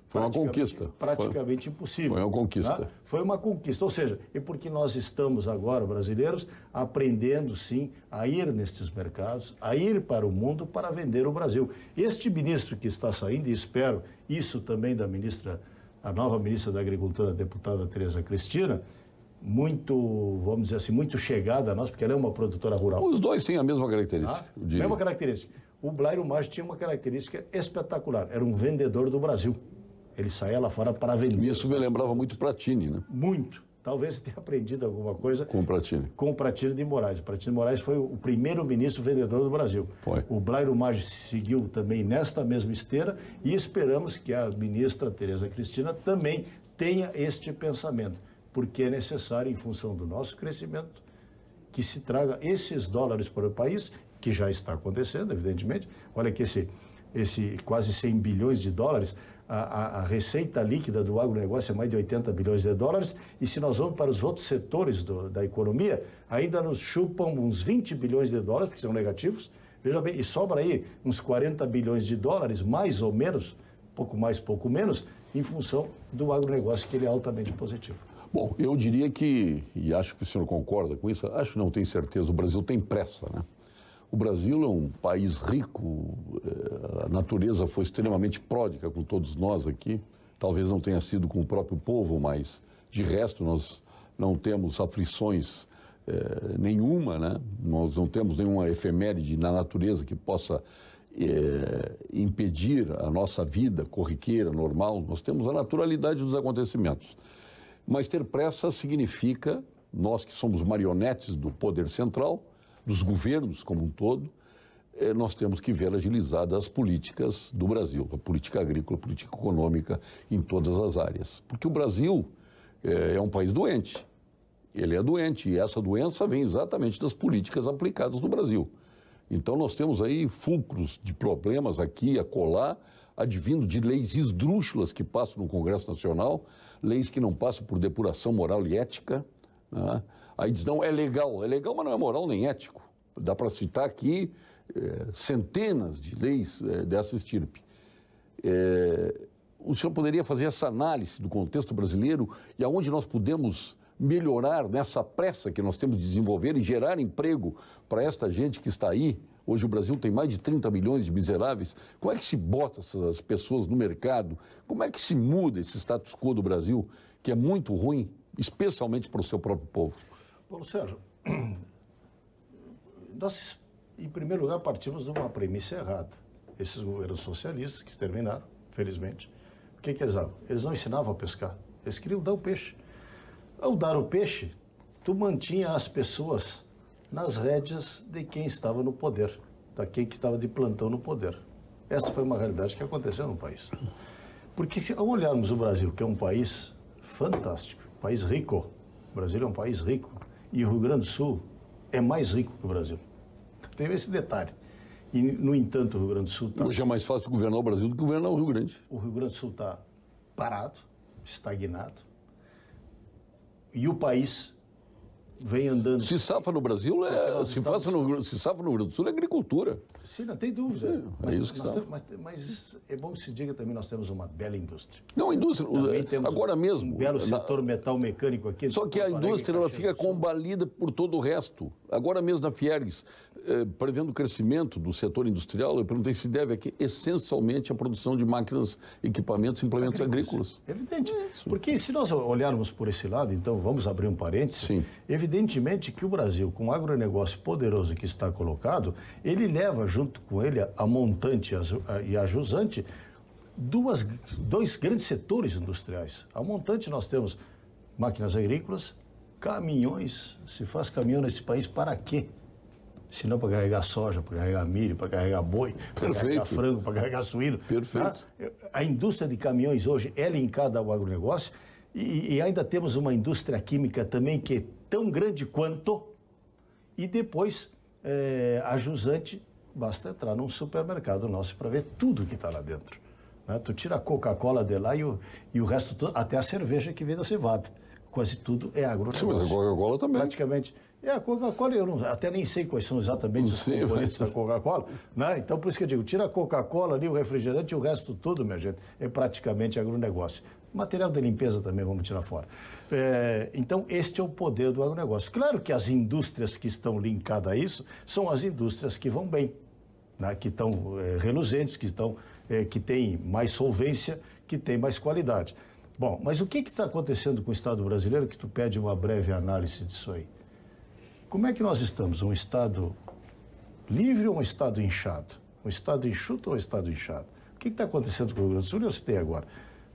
Foi uma conquista. Praticamente impossível. Foi uma conquista. Tá? Foi uma conquista. Ou seja, é porque nós estamos agora, brasileiros, aprendendo, sim, a ir nestes mercados, a ir para o mundo para vender o Brasil. Este ministro que está saindo, e espero isso também da ministra, a nova ministra da Agricultura, a deputada Tereza Cristina, muito, vamos dizer assim, muito chegada a nós, porque ela é uma produtora rural. Os dois têm a mesma característica. Mesma característica. O Blairo Maggi tinha uma característica espetacular. Era um vendedor do Brasil. Ele saía lá fora para vender. Isso me lembrava muito Pratini, né? Muito. Talvez você tenha aprendido alguma coisa com o Pratini. Com o Pratini de Moraes. O Pratini de Moraes foi o primeiro ministro vendedor do Brasil. Foi. O Blairo Maggi seguiu também nesta mesma esteira e esperamos que a ministra Tereza Cristina também tenha este pensamento, porque é necessário, em função do nosso crescimento, que se traga esses dólares para o país, que já está acontecendo, evidentemente. Olha que esse quase 100 bilhões de dólares, a receita líquida do agronegócio é mais de 80 bilhões de dólares, e se nós vamos para os outros setores da economia, ainda nos chupam uns 20 bilhões de dólares, porque são negativos, veja bem, e sobra aí uns 40 bilhões de dólares, mais ou menos, pouco mais, pouco menos, em função do agronegócio, que ele é altamente positivo. Bom, eu diria que, e acho que o senhor concorda com isso, acho que não tenho certeza, o Brasil tem pressa, né? O Brasil é um país rico, a natureza foi extremamente pródiga com todos nós aqui, talvez não tenha sido com o próprio povo, mas de resto nós não temos aflições nenhuma, né? Nós não temos nenhuma efeméride na natureza que possa impedir a nossa vida corriqueira, normal, nós temos a naturalidade dos acontecimentos. Mas ter pressa significa, nós que somos marionetes do poder central, dos governos como um todo, nós temos que ver agilizadas as políticas do Brasil, a política agrícola, a política econômica, em todas as áreas. Porque o Brasil é um país doente, ele é doente, e essa doença vem exatamente das políticas aplicadas no Brasil. Então nós temos aí fulcros de problemas aqui, acolá, advindo de leis esdrúxulas que passam no Congresso Nacional, leis que não passam por depuração moral e ética, né? Aí diz, não, é legal, mas não é moral nem ético. Dá para citar aqui centenas de leis dessa estirpe. O senhor poderia fazer essa análise do contexto brasileiro e aonde nós podemos melhorar nessa pressa que nós temos de desenvolver e gerar emprego para esta gente que está aí Hoje o Brasil tem mais de 30 milhões de miseráveis. Como é que se bota essas pessoas no mercado? Como é que se muda esse status quo do Brasil, que é muito ruim, especialmente para o seu próprio povo? Paulo Sérgio, nós, em primeiro lugar, partimos de uma premissa errada. Esses governos socialistas que terminaram, felizmente, o que eles davam? Eles não ensinavam a pescar, eles queriam dar o peixe. Ao dar o peixe, tu mantinha as pessoas nas rédeas de quem estava no poder, daquele que estava de plantão no poder. Essa foi uma realidade que aconteceu no país. Porque ao olharmos o Brasil, que é um país fantástico, um país rico, o Brasil é um país rico, e o Rio Grande do Sul é mais rico que o Brasil. Tem esse detalhe. E, no entanto, o Rio Grande do Sul está... Hoje é mais fácil governar o Brasil do que governar o Rio Grande. O Rio Grande do Sul está parado, estagnado, e o país vem andando... Se safa no Brasil, se safa no Rio Grande do Sul é agricultura. Sim, não tem dúvida. É isso que está. Mas é bom que se diga também, nós temos uma bela indústria. Não, a indústria, agora mesmo... Um belo setor metal mecânico aqui. Só que a indústria ela fica combalida por todo o resto. Agora mesmo na Fiergs, prevendo o crescimento do setor industrial, eu perguntei se deve aqui essencialmente à produção de máquinas, equipamentos, implementos agrícolas. Evidente. Porque se nós olharmos por esse lado, então vamos abrir um parênteses, Sim. Evidentemente que o Brasil, com o agronegócio poderoso que está colocado, ele leva junto com ele a montante e a jusante dois grandes setores industriais. A montante nós temos máquinas agrícolas, caminhões. Se faz caminhão nesse país para quê? Se não para carregar soja, para carregar milho, para carregar boi, para carregar frango, para carregar suíno. Perfeito. A indústria de caminhões hoje é linkada ao agronegócio e ainda temos uma indústria química também que é tão grande quanto, e depois a jusante, basta entrar num supermercado nosso para ver tudo que está lá dentro. Né? Tu tira a Coca-Cola de lá e o resto, até a cerveja que vem da cevada. Quase tudo é agronegócio. Sim, mas a Coca-Cola também. Praticamente. A Coca-Cola, eu até nem sei quais são exatamente os componentes da Coca-Cola. Né? Então, por isso que eu digo, tira a Coca-Cola ali, o refrigerante e o resto tudo, minha gente, é praticamente agronegócio. Material de limpeza também vamos tirar fora. Então, este é o poder do agronegócio. Claro que as indústrias que estão linkadas a isso são as indústrias que vão bem, né? Que estão reluzentes, que têm mais solvência, que têm mais qualidade. Bom, mas o que está acontecendo com o Estado brasileiro que tu pede uma breve análise disso aí? Como é que nós estamos? Um Estado livre ou um Estado inchado? Um Estado enxuto ou um Estado inchado? O que está acontecendo com o Rio Grande do Sul? Eu citei agora.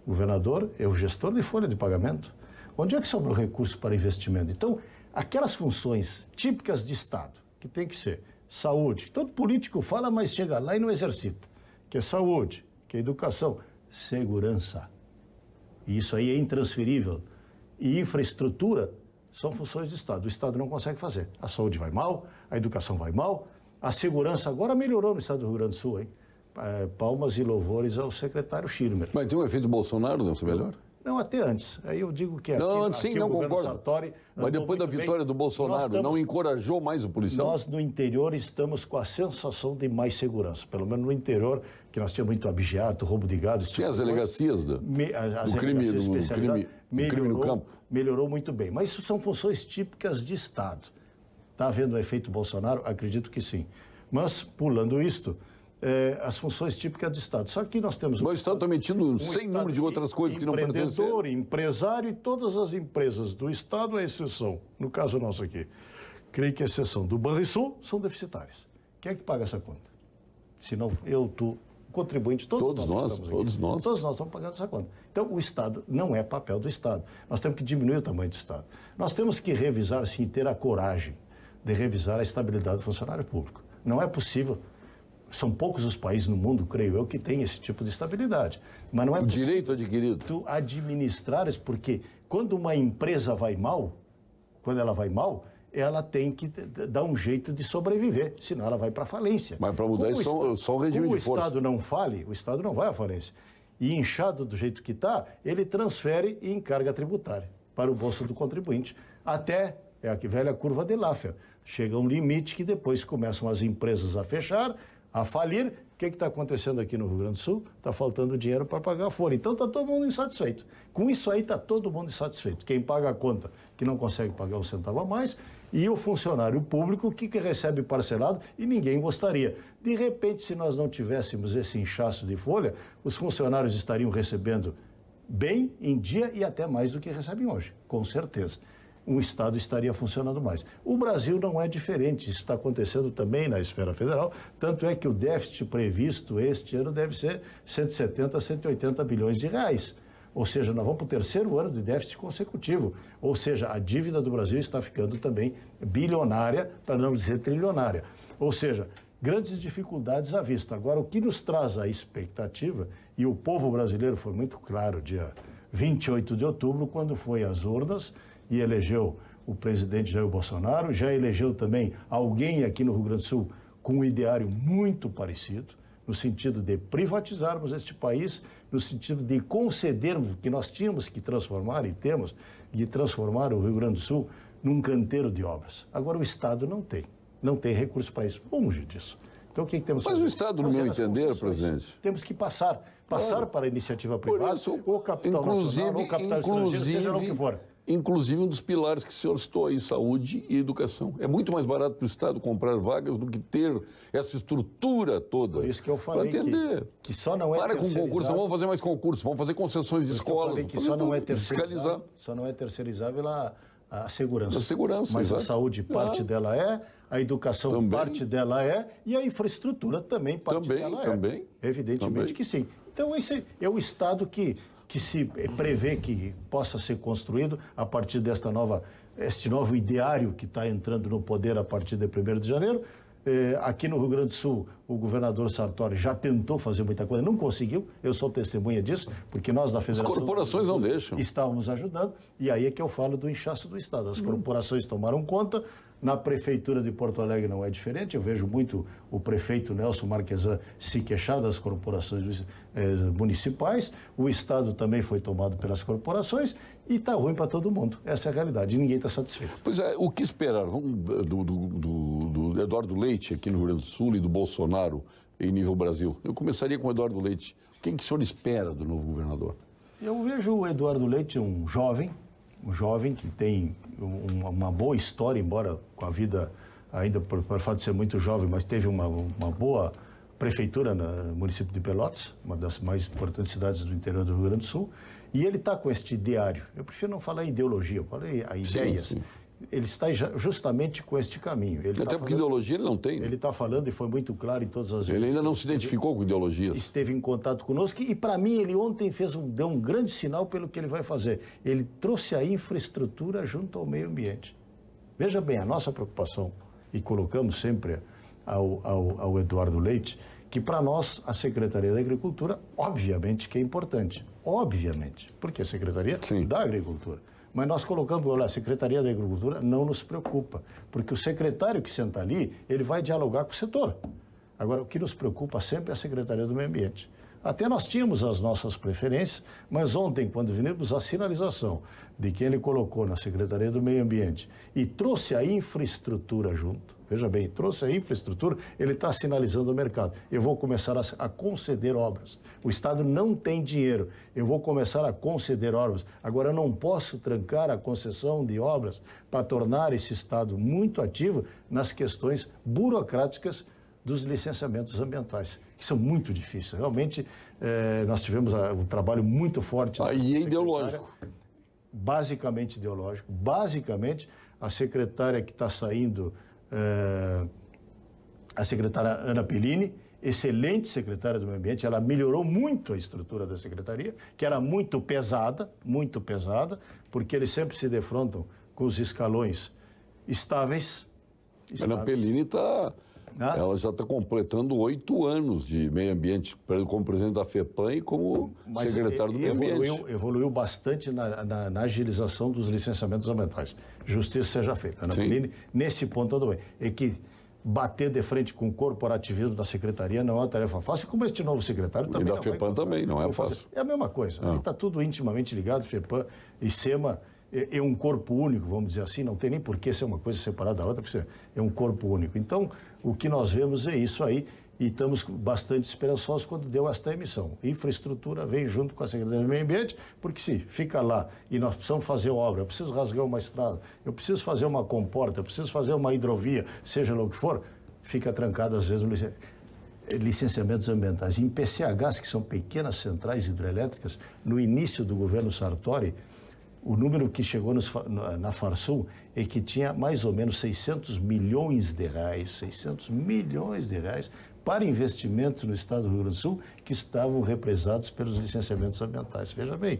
O governador é o gestor de folha de pagamento. Onde é que sobra o recurso para investimento? Então, aquelas funções típicas de Estado, que tem que ser saúde, todo político fala, mas chega lá e não exercita, que é saúde, que é educação, segurança. E isso aí é intransferível. E infraestrutura são funções de Estado. O Estado não consegue fazer. A saúde vai mal, a educação vai mal, a segurança agora melhorou no Estado do Rio Grande do Sul, hein? Palmas e louvores ao secretário Schirmer. Mas tem um efeito Bolsonaro, não é melhor? Não, até antes. Aí eu digo que não, antes sim, não concordo. Sartori mas depois da vitória do Bolsonaro, não encorajou mais o policial? Nós, no interior, estamos com a sensação de mais segurança. Pelo menos no interior, que nós tínhamos muito abigeato, roubo de gado... Tinha as delegacias do crime no campo. Melhorou muito bem. Mas isso são funções típicas de Estado. Está havendo um efeito Bolsonaro? Acredito que sim. Mas, pulando isto... as funções típicas do Estado. Só que nós temos... Mas o Estado está metido sem número de outras coisas que não pertencem. Empreendedor, empresário e todas as empresas do Estado, à exceção, no caso nosso aqui, creio que a exceção do Banrisul, são deficitárias. Quem é que paga essa conta? Se não eu, tu, o contribuinte, todos nós estamos aqui. Todos nós estamos pagando essa conta. Então, o Estado não é papel do Estado. Nós temos que diminuir o tamanho do Estado. Nós temos que revisar, sim, ter a coragem de revisar a estabilidade do funcionário público. Não é possível... São poucos os países no mundo, creio eu, que têm esse tipo de estabilidade. Mas não é possível direito adquirido. Tu administrares, porque quando uma empresa vai mal, ela tem que dar um jeito de sobreviver, senão ela vai para a falência. Mas para mudar isso só o regime de força. Como o Estado não fale, o Estado não vai à falência. E inchado do jeito que está, ele transfere em carga tributária para o bolso do contribuinte. Até, é a velha curva de Laffer, chega um limite que depois começam as empresas a fechar, a falir, O que está acontecendo aqui no Rio Grande do Sul? Está faltando dinheiro para pagar a folha. Então está todo mundo insatisfeito. Com isso aí está todo mundo insatisfeito. Quem paga a conta, que não consegue pagar um centavo a mais, e o funcionário público que recebe parcelado e ninguém gostaria. De repente, se nós não tivéssemos esse inchaço de folha, os funcionários estariam recebendo bem, em dia e até mais do que recebem hoje, com certeza. O Estado estaria funcionando mais. O Brasil não é diferente, isso está acontecendo também na esfera federal, tanto é que o déficit previsto este ano deve ser 170 a 180 bilhões de reais. Ou seja, nós vamos para o terceiro ano de déficit consecutivo. Ou seja, a dívida do Brasil está ficando também bilionária, para não dizer trilionária. Ou seja, grandes dificuldades à vista. Agora, o que nos traz a expectativa, e o povo brasileiro foi muito claro, dia 28 de outubro, quando foi às urnas e elegeu o presidente Jair Bolsonaro, já elegeu também alguém aqui no Rio Grande do Sul com um ideário muito parecido, no sentido de privatizarmos este país, no sentido de concedermos que nós tínhamos que transformar e temos de transformar o Rio Grande do Sul num canteiro de obras. Agora o Estado não tem recurso para isso. Vamos longe disso. Então o que temos que fazer? Mas o Estado, no meu entender, presidente... Temos que passar para a iniciativa privada, isso, ou capital nacional, ou capital estrangeiro, seja lá o que for. Inclusive um dos pilares que o senhor citou aí, saúde e educação. É muito mais barato para o Estado comprar vagas do que ter essa estrutura toda. Por isso que eu falei que só não é Para com concurso, não vamos fazer mais concurso, vamos fazer concessões de escolas. Eu falei que só não é terceirizável, a segurança. A segurança, mas exato. A saúde, parte dela é, a educação, também. Parte dela é, e a infraestrutura também, parte dela é. Também. Evidentemente que sim. Então, esse é o Estado que se prevê que possa ser construído a partir este novo ideário que está entrando no poder a partir de 1º de janeiro. Aqui no Rio Grande do Sul, o governador Sartori já tentou fazer muita coisa, não conseguiu, eu sou testemunha disso, porque nós da Federação... As corporações não deixam. Estávamos ajudando, e aí é que eu falo do inchaço do Estado. As corporações tomaram conta, na Prefeitura de Porto Alegre não é diferente, eu vejo muito o prefeito Nelson Marquesan se queixar das corporações municipais, o Estado também foi tomado pelas corporações e está ruim para todo mundo. Essa é a realidade, e ninguém está satisfeito. Pois é, o que esperar do Eduardo Leite aqui no Rio Grande do Sul e do Bolsonaro em nível Brasil? Eu começaria com o Eduardo Leite. O que o senhor espera do novo governador? Eu vejo o Eduardo Leite um jovem que tem uma boa história, embora com a vida ainda por fato de ser muito jovem, mas teve uma boa prefeitura no município de Pelotas, uma das mais importantes cidades do interior do Rio Grande do Sul, e ele está com este ideário. Eu prefiro não falar em ideologia, eu falei a ideias. Sim. Ele está justamente com este caminho. Até porque ideologia ele não tem. Ele está falando e foi muito claro em todas as vezes. Ele ainda não se identificou com ideologias. Esteve em contato conosco e, para mim, ele ontem deu um grande sinal pelo que ele vai fazer. Ele trouxe a infraestrutura junto ao meio ambiente. Veja bem, a nossa preocupação, e colocamos sempre ao Eduardo Leite, que para nós a Secretaria da Agricultura, obviamente que é importante. Obviamente, porque é a Secretaria da Agricultura. Mas nós colocamos, olha, a Secretaria da Agricultura não nos preocupa, porque o secretário que senta ali, ele vai dialogar com o setor. Agora, o que nos preocupa sempre é a Secretaria do Meio Ambiente. Até nós tínhamos as nossas preferências, mas ontem, quando vimos a sinalização de que ele colocou na Secretaria do Meio Ambiente e trouxe a infraestrutura junto, veja bem, trouxe a infraestrutura, ele está sinalizando o mercado. Eu vou começar a conceder obras. O Estado não tem dinheiro. Eu vou começar a conceder obras. Agora, eu não posso trancar a concessão de obras para tornar esse Estado muito ativo nas questões burocráticas dos licenciamentos ambientais, que são muito difíceis. Realmente, nós tivemos um trabalho muito forte. Aí é ideológico. Basicamente ideológico. Basicamente, a secretária que está saindo, a secretária Ana Pellini, excelente secretária do Meio Ambiente, ela melhorou muito a estrutura da secretaria, que era muito pesada, porque eles sempre se defrontam com os escalões estáveis. Ana Pellini está... Ela já está completando 8 anos de meio ambiente como presidente da FEPAM e como secretário do meio ambiente. Evoluiu bastante na agilização dos licenciamentos ambientais. Justiça seja feita. Ana Pellini, nesse ponto, tudo bem. É que bater de frente com o corporativismo da secretaria não é uma tarefa fácil, como este novo secretário também. E da FEPAM também, não é fácil. É a mesma coisa. Está tudo intimamente ligado, FEPAM e SEMA. É um corpo único, vamos dizer assim, não tem nem por que ser uma coisa separada da outra, porque é um corpo único. Então, o que nós vemos é isso aí, e estamos bastante esperançosos quando deu esta emissão. Infraestrutura vem junto com a Secretaria do Meio Ambiente, porque se fica lá e nós precisamos fazer obra, eu preciso rasgar uma estrada, eu preciso fazer uma comporta, eu preciso fazer uma hidrovia, seja lá o que for, fica trancado às vezes no licenciamentos ambientais. Em PCHs, que são pequenas centrais hidrelétricas, no início do governo Sartori, o número que chegou na Farsul é que tinha mais ou menos 600 milhões de reais para investimentos no estado do Rio Grande do Sul que estavam represados pelos licenciamentos ambientais. Veja bem,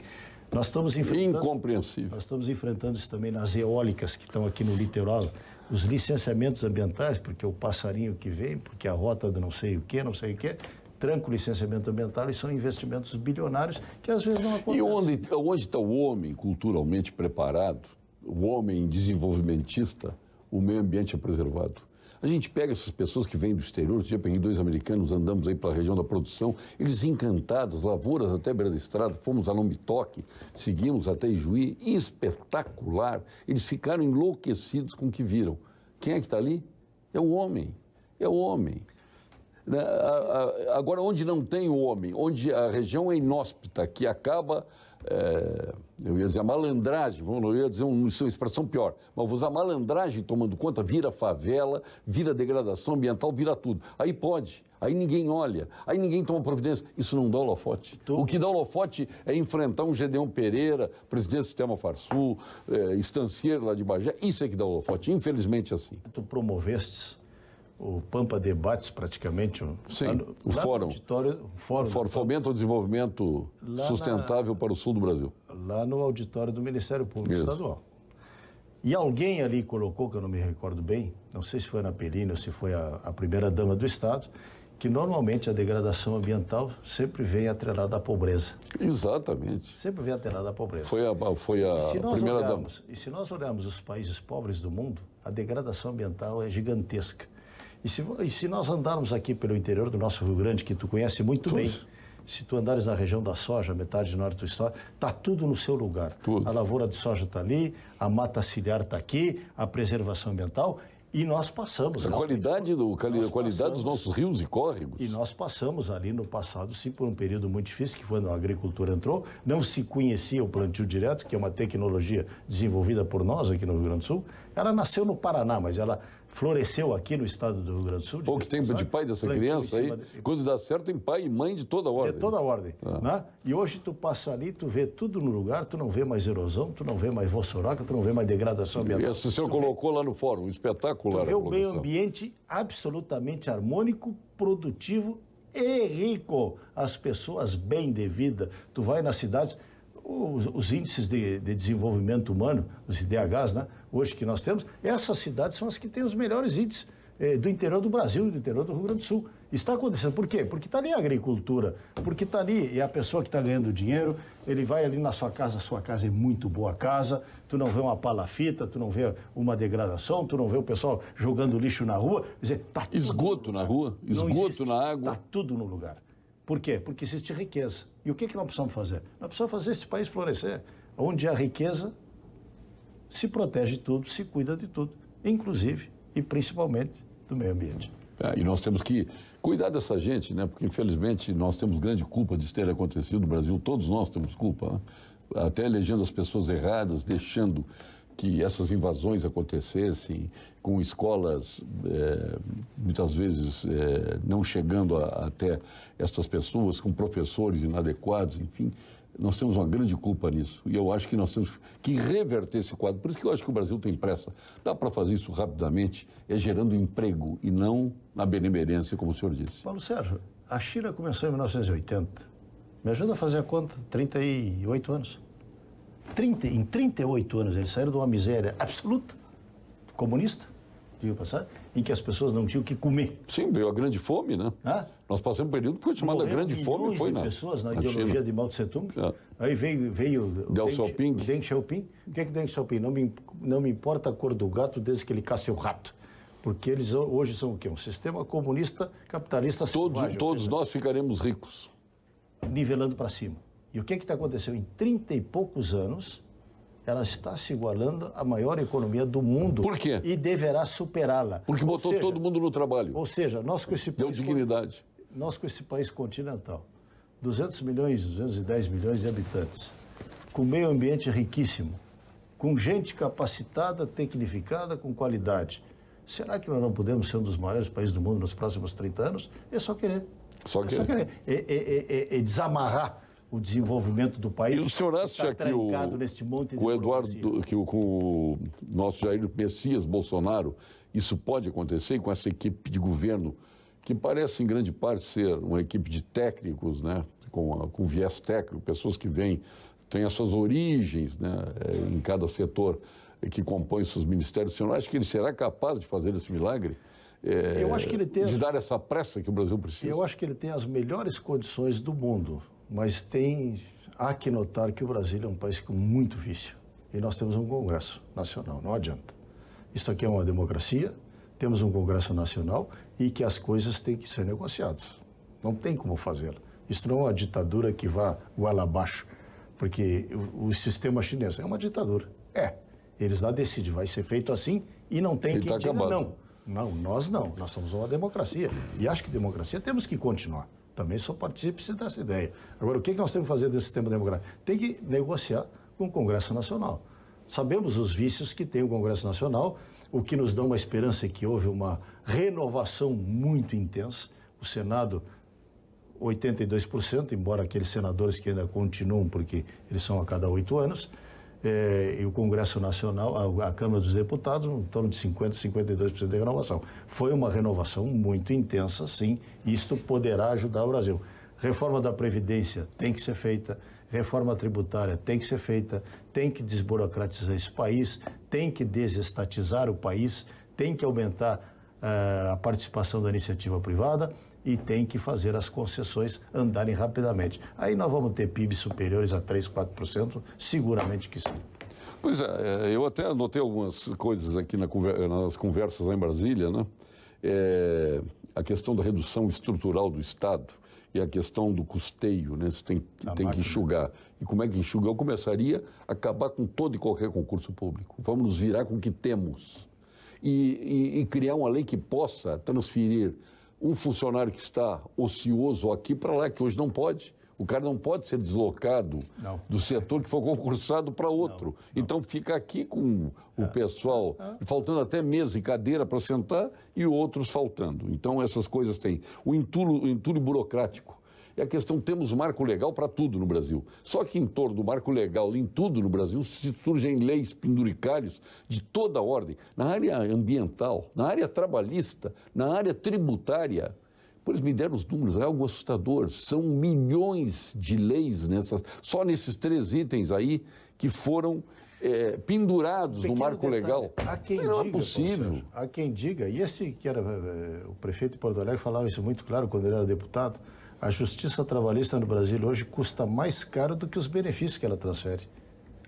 nós estamos enfrentando... Incompreensível. Nós estamos enfrentando isso também nas eólicas que estão aqui no litoral. Os licenciamentos ambientais, porque o passarinho que vem, porque a rota de não sei o que, tranca o licenciamento ambiental e são investimentos bilionários que às vezes não acontecem. E onde está o homem culturalmente preparado, o homem desenvolvimentista, o meio ambiente é preservado. A gente pega essas pessoas que vêm do exterior, já peguei 2 americanos, andamos aí para a região da produção, eles encantados, lavouras até a beira da estrada, fomos a Lombitoque, seguimos até Ijuí, espetacular. Eles ficaram enlouquecidos com o que viram. Quem é que está ali? É o homem, é o homem. Agora, onde não tem o homem, onde a região é inóspita, que acaba, eu ia dizer a malandragem, eu ia dizer uma expressão pior, mas vou usar malandragem tomando conta, vira favela, vira degradação ambiental, vira tudo. Aí pode, aí ninguém olha, aí ninguém toma providência. Isso não dá holofote. O que dá holofote é enfrentar um Gedeão Pereira, presidente do Sistema Farsul, estancieiro lá de Bagé, isso é que dá holofote, infelizmente é assim. Tu promovestes o Pampa Debates, praticamente. Sim, o fórum. Fomento ao desenvolvimento sustentável para o sul do Brasil. Lá no auditório do Ministério Público Estadual. E alguém ali colocou, que eu não me recordo bem, não sei se foi a Ana Pelini ou se foi a primeira-dama do Estado, que normalmente a degradação ambiental sempre vem atrelada à pobreza. Exatamente. Sempre vem atrelada à pobreza. Foi a primeira-dama. E se nós olharmos os países pobres do mundo, a degradação ambiental é gigantesca. E se nós andarmos aqui pelo interior do nosso Rio Grande, que tu conhece muito bem, se tu andares na região da soja, metade norte do estado, está tudo no seu lugar. Tudo. A lavoura de soja está ali, a mata ciliar está aqui, a preservação ambiental, e nós passamos. A qualidade dos nossos rios e córregos. E nós passamos ali no passado, sim, por um período muito difícil, que foi quando a agricultura entrou, não se conhecia o plantio direto, que é uma tecnologia desenvolvida por nós aqui no Rio Grande do Sul. Ela nasceu no Paraná, mas ela floresceu aqui no estado do Rio Grande do Sul. Pouco tempo de pai dessa criança aí, quando dá certo tem pai e mãe de toda a ordem. De toda a ordem. Né? E hoje tu passa ali, tu vê tudo no lugar, tu não vê mais erosão, tu não vê mais vossoroca, tu não vê mais degradação ambiental. Esse o senhor colocou lá no fórum, espetacular. Tu vê o meio ambiente absolutamente harmônico, produtivo e rico. As pessoas bem de vida. Tu vai nas cidades, os índices de desenvolvimento humano, os IDHs, né? Hoje que nós temos, essas cidades são as que têm os melhores índices do interior do Brasil, do interior do Rio Grande do Sul. Está acontecendo. Por quê? Porque está ali a agricultura, porque está ali, e a pessoa que está ganhando dinheiro, ele vai ali na sua casa, a sua casa é muito boa casa, tu não vê uma palafita, tu não vê uma degradação, tu não vê o pessoal jogando lixo na rua. Quer dizer, tá tudo esgoto na rua, esgoto na água. Está tudo no lugar. Por quê? Porque existe riqueza. E o que nós precisamos fazer? Nós precisamos fazer esse país florescer. Onde há riqueza, se protege tudo, se cuida de tudo, inclusive e principalmente do meio ambiente. E nós temos que cuidar dessa gente, né? Porque infelizmente nós temos grande culpa disso ter acontecido no Brasil, todos nós temos culpa, né? Até elegendo as pessoas erradas, deixando que essas invasões acontecessem, com escolas muitas vezes não chegando até essas pessoas, com professores inadequados, enfim. Nós temos uma grande culpa nisso e eu acho que nós temos que reverter esse quadro. Por isso que eu acho que o Brasil tem pressa. Dá para fazer isso rapidamente, gerando emprego e não na benemerência, como o senhor disse. Paulo Sérgio, a China começou em 1980. Me ajuda a fazer a conta, 38 anos. Em 38 anos eles saíram de uma miséria absoluta, comunista, digo passar, em que as pessoas não tinham o que comer. Sim, veio a grande fome, né? Nós passamos um período que foi chamada grande fome, foi na pessoas na ideologia China. De Mao Tse-tung. Aí veio Deng Xiaoping. Deng Xiaoping. O que é Deng Xiaoping? Não me importa a cor do gato desde que ele caça o rato. Porque eles hoje são o quê? Um sistema comunista, capitalista selvagem. Todos nós ficaremos ricos. Nivelando para cima. E o que está acontecendo? Em 30 e poucos anos, ela está se igualando à maior economia do mundo. Por quê? E deverá superá-la. Porque botou todo mundo no trabalho. Ou seja, nós com esse Deu dignidade. Nós com esse país continental, 200 milhões, 210 milhões de habitantes, com meio ambiente riquíssimo, com gente capacitada, tecnificada, com qualidade. Será que nós não podemos ser um dos maiores países do mundo nos próximos 30 anos? É só querer. Só querer. É desamarrar o desenvolvimento do país. E o senhor acha que com o nosso Jair Messias Bolsonaro, isso pode acontecer com essa equipe de governo, que parece em grande parte ser uma equipe de técnicos, né, com viés técnico, pessoas que têm as suas origens, né, em cada setor que compõe os seus ministérios. O senhor acha que ele será capaz de fazer esse milagre? Eu acho que ele tem de dar essa pressa que o Brasil precisa? Eu acho que ele tem as melhores condições do mundo, mas há que notar que o Brasil é um país com muito vício. E nós temos um Congresso Nacional, não adianta. Isso aqui é uma democracia, temos um Congresso Nacional e que as coisas têm que ser negociadas. Não tem como fazê-lo. Isso não é uma ditadura que vá goela abaixo, porque o sistema chinês é uma ditadura. Eles lá decidem, vai ser feito assim e não tem quem diga não. Não, nós não. Nós somos uma democracia. E acho que democracia temos que continuar. Também sou partícipe dessa ideia. Agora, o que nós temos que fazer desse sistema democrático? Tem que negociar com o Congresso Nacional. Sabemos os vícios que tem o Congresso Nacional, o que nos dá uma esperança é que houve uma renovação muito intensa. O Senado, 82%, embora aqueles senadores que ainda continuam, porque eles são a cada 8 anos, e o Congresso Nacional, a Câmara dos Deputados, em torno de 50%, 52% de renovação. Foi uma renovação muito intensa, sim, e isto poderá ajudar o Brasil. Reforma da Previdência tem que ser feita, reforma tributária tem que ser feita, tem que desburocratizar esse país, tem que desestatizar o país, tem que aumentar a participação da iniciativa privada e tem que fazer as concessões andarem rapidamente. Aí nós vamos ter PIB superiores a 3%, 4%, seguramente que sim. Pois é, eu até anotei algumas coisas aqui nas conversas lá em Brasília, né? A questão da redução estrutural do Estado e a questão do custeio, né? Você tem que enxugar. E como é que enxuga? Eu começaria a acabar com todo e qualquer concurso público. Vamos nos virar com o que temos. E criar uma lei que possa transferir um funcionário que está ocioso aqui para lá, que hoje não pode. O cara não pode ser deslocado do setor que foi concursado para outro. Então fica aqui com o pessoal, faltando até mesa e cadeira para sentar e outros faltando. Então essas coisas têm. O entulho burocrático. E a questão, temos marco legal para tudo no Brasil. Só que em torno do marco legal, em tudo no Brasil, surgem leis penduricalhos de toda ordem. Na área ambiental, na área trabalhista, na área tributária. Pois me deram os números, é algo assustador. São milhões de leis só nesses 3 itens aí que foram pendurados no marco legal. Há quem não diga, é possível. Sérgio, há quem diga, e esse que era o prefeito de Porto Alegre falava isso muito claro quando ele era deputado, a justiça trabalhista no Brasil hoje custa mais caro do que os benefícios que ela transfere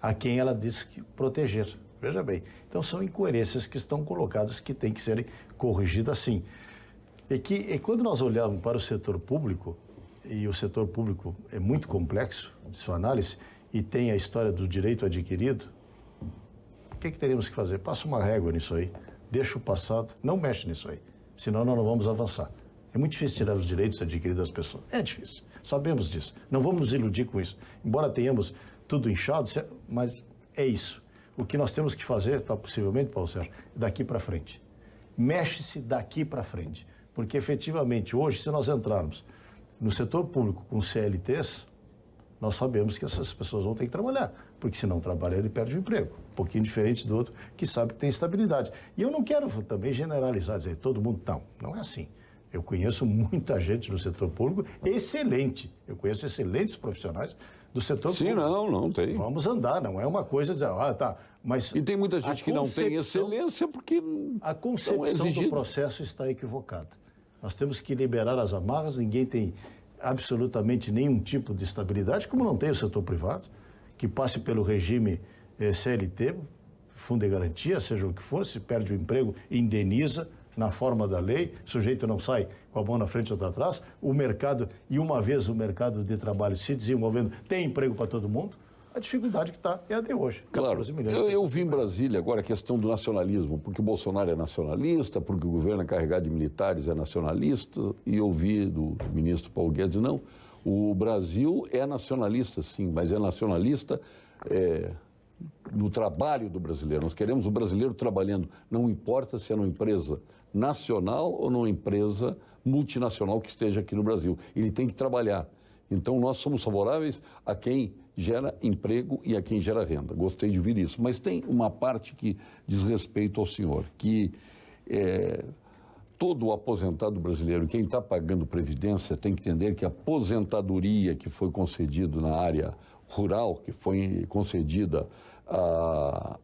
a quem ela diz que proteger. Veja bem, então são incoerências que estão colocadas que têm que serem corrigidas sim. E quando nós olhamos para o setor público, e o setor público é muito complexo de sua análise, e tem a história do direito adquirido, o que teríamos que fazer? Passa uma régua nisso aí, deixa o passado, não mexe nisso aí, senão nós não vamos avançar. É muito difícil tirar os direitos adquiridos das pessoas. É difícil, sabemos disso. Não vamos nos iludir com isso. Embora tenhamos tudo inchado, mas é isso. O que nós temos que fazer, possivelmente, Paulo Sérgio, daqui para frente. Mexe-se daqui para frente. Porque, efetivamente, hoje, se nós entrarmos no setor público com CLTs, nós sabemos que essas pessoas vão ter que trabalhar. Porque, se não trabalhar, ele perde o emprego. Um pouquinho diferente do outro, que sabe que tem estabilidade. E eu não quero também generalizar, dizer todo mundo não é assim. Eu conheço muita gente no setor público excelente. Eu conheço excelentes profissionais do setor público. Sim, não tem. Vamos andar, não é uma coisa de tá. Mas e tem muita gente que não tem excelência porque a concepção do processo está equivocada. Nós temos que liberar as amarras, ninguém tem absolutamente nenhum tipo de estabilidade, como não tem o setor privado, que passe pelo regime CLT, fundo de garantia, seja o que for, se perde o emprego, indeniza na forma da lei, o sujeito não sai com a mão na frente e outra atrás, o mercado, e uma vez o mercado de trabalho se desenvolvendo, tem emprego para todo mundo, A dificuldade que está é a de hoje. Claro, eu vi em Brasília agora a questão do nacionalismo, porque o Bolsonaro é nacionalista, porque o governo é carregado de militares é nacionalista, e eu vi do ministro Paulo Guedes, não, o Brasil é nacionalista, sim, mas é nacionalista no trabalho do brasileiro. Nós queremos o brasileiro trabalhando, não importa se é numa empresa nacional ou numa empresa multinacional que esteja aqui no Brasil. Ele tem que trabalhar. Então, nós somos favoráveis a quem gera emprego e a quem gera renda. Gostei de ouvir isso. Mas tem uma parte que diz respeito ao senhor, que todo o aposentado brasileiro, quem está pagando previdência, tem que entender que a aposentadoria que foi concedida na área rural, que foi concedida a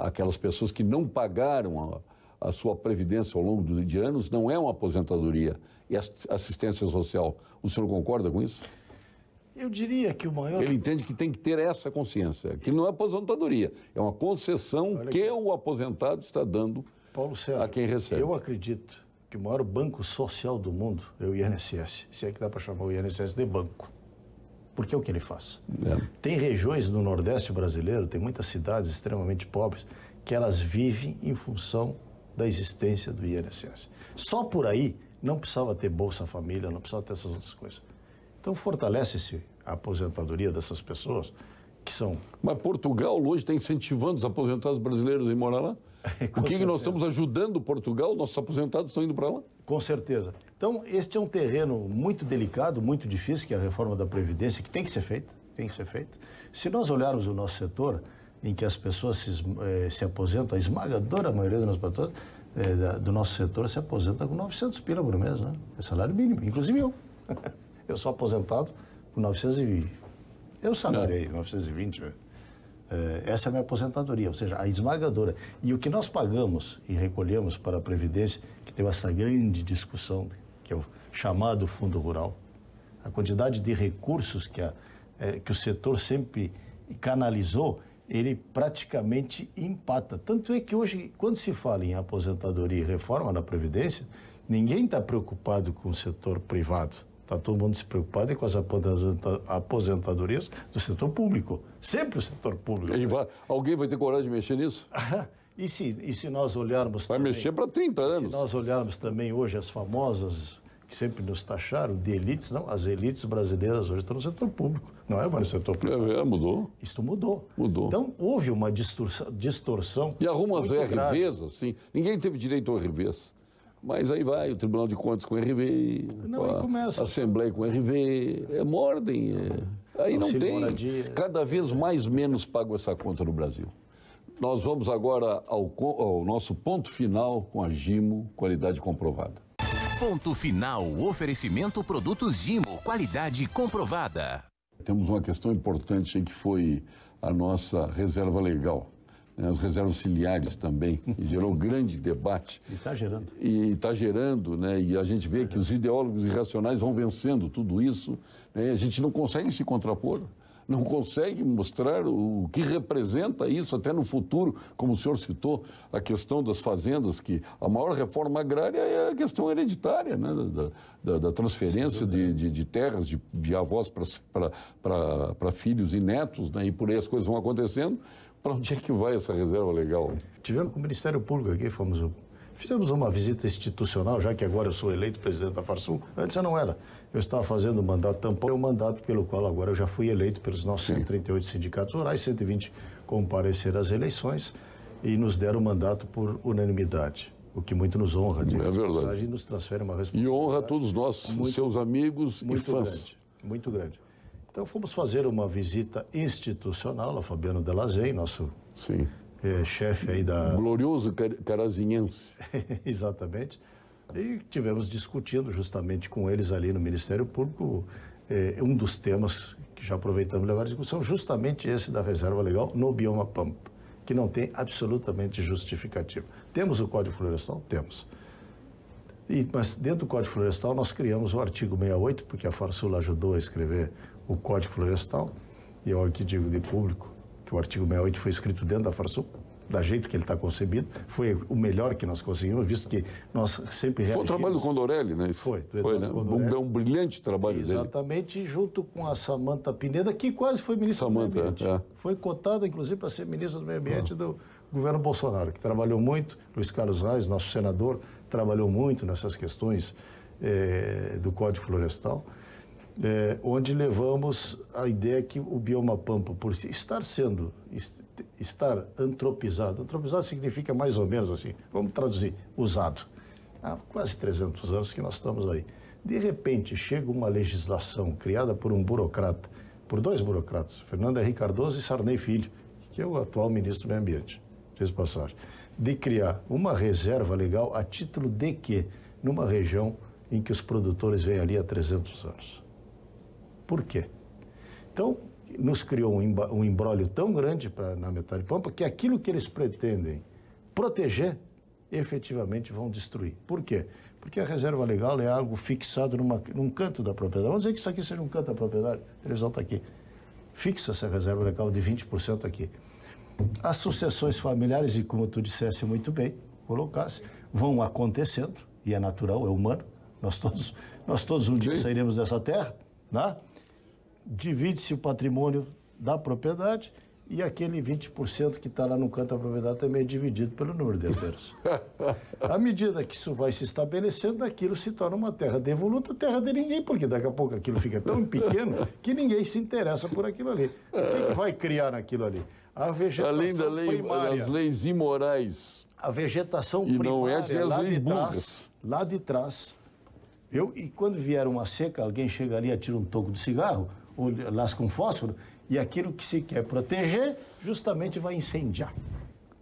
aquelas pessoas que não pagaram a sua previdência ao longo de anos, não é uma aposentadoria, é assistência social. O senhor concorda com isso? Eu diria que o maior... Ele entende que tem que ter essa consciência, que não é aposentadoria, é uma concessão que o aposentado está dando Paulo César, a quem recebe. Eu acredito que o maior banco social do mundo é o INSS, se é que dá para chamar o INSS de banco, porque é o que ele faz. Tem regiões no Nordeste brasileiro, tem muitas cidades extremamente pobres, que elas vivem em função da existência do INSS. Só por aí não precisava ter Bolsa Família, não precisava ter essas outras coisas. Então fortalece-se a aposentadoria dessas pessoas que são... Mas Portugal hoje está incentivando os aposentados brasileiros a ir morar lá? O que nós estamos ajudando Portugal? Nossos aposentados estão indo para lá? Com certeza. Então, este é um terreno muito delicado, muito difícil, que é a reforma da Previdência, que tem que ser feita, tem que ser feita. Se nós olharmos o nosso setor, em que as pessoas se aposentam, a esmagadora maioria do nosso setor se aposenta com 900 pila por mês, né? É salário mínimo, inclusive eu. Eu sou aposentado com 920. Eu salariei 920, essa é a minha aposentadoria, ou seja, a esmagadora. E o que nós pagamos e recolhemos para a Previdência, que tem essa grande discussão, que é o chamado Fundo Rural, a quantidade de recursos que o setor sempre canalizou, ele praticamente empata. Tanto é que hoje, quando se fala em aposentadoria e reforma na Previdência, ninguém está preocupado com o setor privado. Está todo mundo se preocupado com as aposentadorias do setor público. Sempre o setor público. Alguém vai ter coragem de mexer nisso? E se nós olharmos... Vai também, mexer para 30 anos. Se nós olharmos também hoje as famosas, que sempre nos taxaram, de elites, não, as elites brasileiras hoje estão no setor público. Não é mais no setor privado. Mudou. Isto mudou. Mudou. Então, houve uma distorção. E arruma as RVs, assim. Ninguém teve direito a RVs. Mas aí vai o Tribunal de Contas com RV, a Assembleia com RV, mordem. Aí não tem. Cada vez mais menos pago essa conta no Brasil. Nós vamos agora ao nosso ponto final com a Gimo, qualidade comprovada. Ponto final, oferecimento produtos Gimo, qualidade comprovada. Temos uma questão importante aí que foi a nossa reserva legal. As reservas auxiliares também, e gerou grande debate. E está gerando. E está gerando, né? E a gente vê que os ideólogos irracionais vão vencendo tudo isso, né? A gente não consegue se contrapor, não consegue mostrar o que representa isso até no futuro, como o senhor citou, a questão das fazendas, que a maior reforma agrária é a questão hereditária, né? Da transferência de terras de avós para filhos e netos, né? E por aí as coisas vão acontecendo. Para onde é que vai essa reserva legal? Tivemos com o Ministério Público aqui, fizemos uma visita institucional, já que agora eu sou eleito presidente da Farsul. Antes eu não era. Eu estava fazendo o mandato tampão, é o mandato pelo qual agora eu já fui eleito pelos nossos 138 sindicatos rurais, 120 compareceram às eleições e nos deram o mandato por unanimidade, o que muito nos honra. É verdade. E nos transfere uma responsabilidade. E honra a todos nós, seus amigos e fãs. Grande, muito grande. Então, fomos fazer uma visita institucional a Fabiano Delazen, nosso chefe aí da... Glorioso carazinhense. Exatamente. E tivemos discutindo justamente com eles ali no Ministério Público um dos temas que já aproveitamos levar a discussão, justamente esse da reserva legal no bioma Pampa, que não tem absolutamente justificativa. Temos o Código Florestal? Temos. Mas dentro do Código Florestal nós criamos o artigo 68, porque a Farsul ajudou a escrever o Código Florestal, e eu aqui digo de público que o artigo 68 foi escrito dentro da Farsul, da jeito que ele está concebido, foi o melhor que nós conseguimos, visto que nós sempre reagimos. Foi o trabalho do Condorelli, né? Foi, do foi, né? Condorelli. Um brilhante trabalho dele. Exatamente, junto com a Samantha Pineda, que quase foi ministra do Meio Ambiente. Foi cotada, inclusive, para ser ministra do Meio Ambiente do governo Bolsonaro, que trabalhou muito. Luiz Carlos Reis, nosso senador, trabalhou muito nessas questões do Código Florestal, onde levamos a ideia que o bioma pampa, por estar antropizado significa mais ou menos assim, vamos traduzir, usado. Há quase 300 anos que nós estamos aí. De repente, chega uma legislação criada por um burocrata, por dois burocratas, Fernando Henrique Cardoso e Sarney Filho, que é o atual ministro do Meio Ambiente, diz passagem, de criar uma reserva legal a título de quê? Numa região em que os produtores vêm ali há 300 anos. Por quê? Então, nos criou um imbróglio tão grande na metade pampa que aquilo que eles pretendem proteger, efetivamente vão destruir. Por quê? Porque a reserva legal é algo fixado num canto da propriedade. Vamos dizer que isso aqui seja um canto da propriedade, a televisão está aqui. Fixa-se a reserva legal de 20% aqui. As sucessões familiares, e como tu dissesse muito bem, colocasse, vão acontecendo, e é natural, é humano, nós todos um dia sairemos dessa terra, né? Divide-se o patrimônio da propriedade e aquele 20% que está lá no canto da propriedade também é dividido pelo número de herdeiros. À medida que isso vai se estabelecendo, aquilo se torna uma terra devoluta, terra de ninguém, porque daqui a pouco aquilo fica tão pequeno que ninguém se interessa por aquilo ali. O que vai criar naquilo ali? A vegetação além da lei, primária. das leis imorais. A vegetação e primária, não é as leis burras. Lá de trás. E quando vier uma seca, alguém chega ali, atira um toco de cigarro, ou lasca um fósforo, e aquilo que se quer proteger, justamente vai incendiar.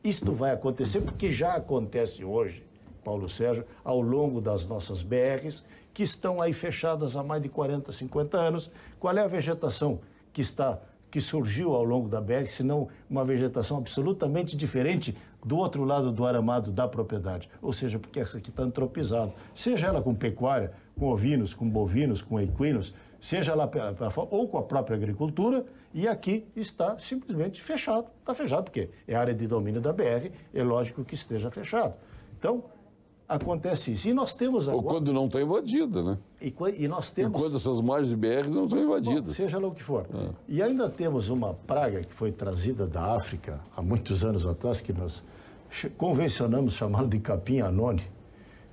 Isto vai acontecer porque já acontece hoje, Paulo Sérgio, ao longo das nossas BRs, que estão aí fechadas há mais de 40, 50 anos. Qual é a vegetação que surgiu ao longo da BR, senão uma vegetação absolutamente diferente do outro lado do aramado da propriedade? Ou seja, porque essa aqui está antropizada, seja ela com pecuária, com ovinos, com bovinos, com equinos, seja lá ou com a própria agricultura, e aqui está simplesmente fechado. Está fechado porque é área de domínio da BR, é lógico que esteja fechado. Então, acontece isso. E nós temos agora... Ou quando não está invadida, né? E nós temos... E quando essas margens de BR não estão invadidas. Bom, seja lá o que for. E ainda temos uma praga que foi trazida da África há muitos anos atrás, que nós convencionamos chamar de capim anone,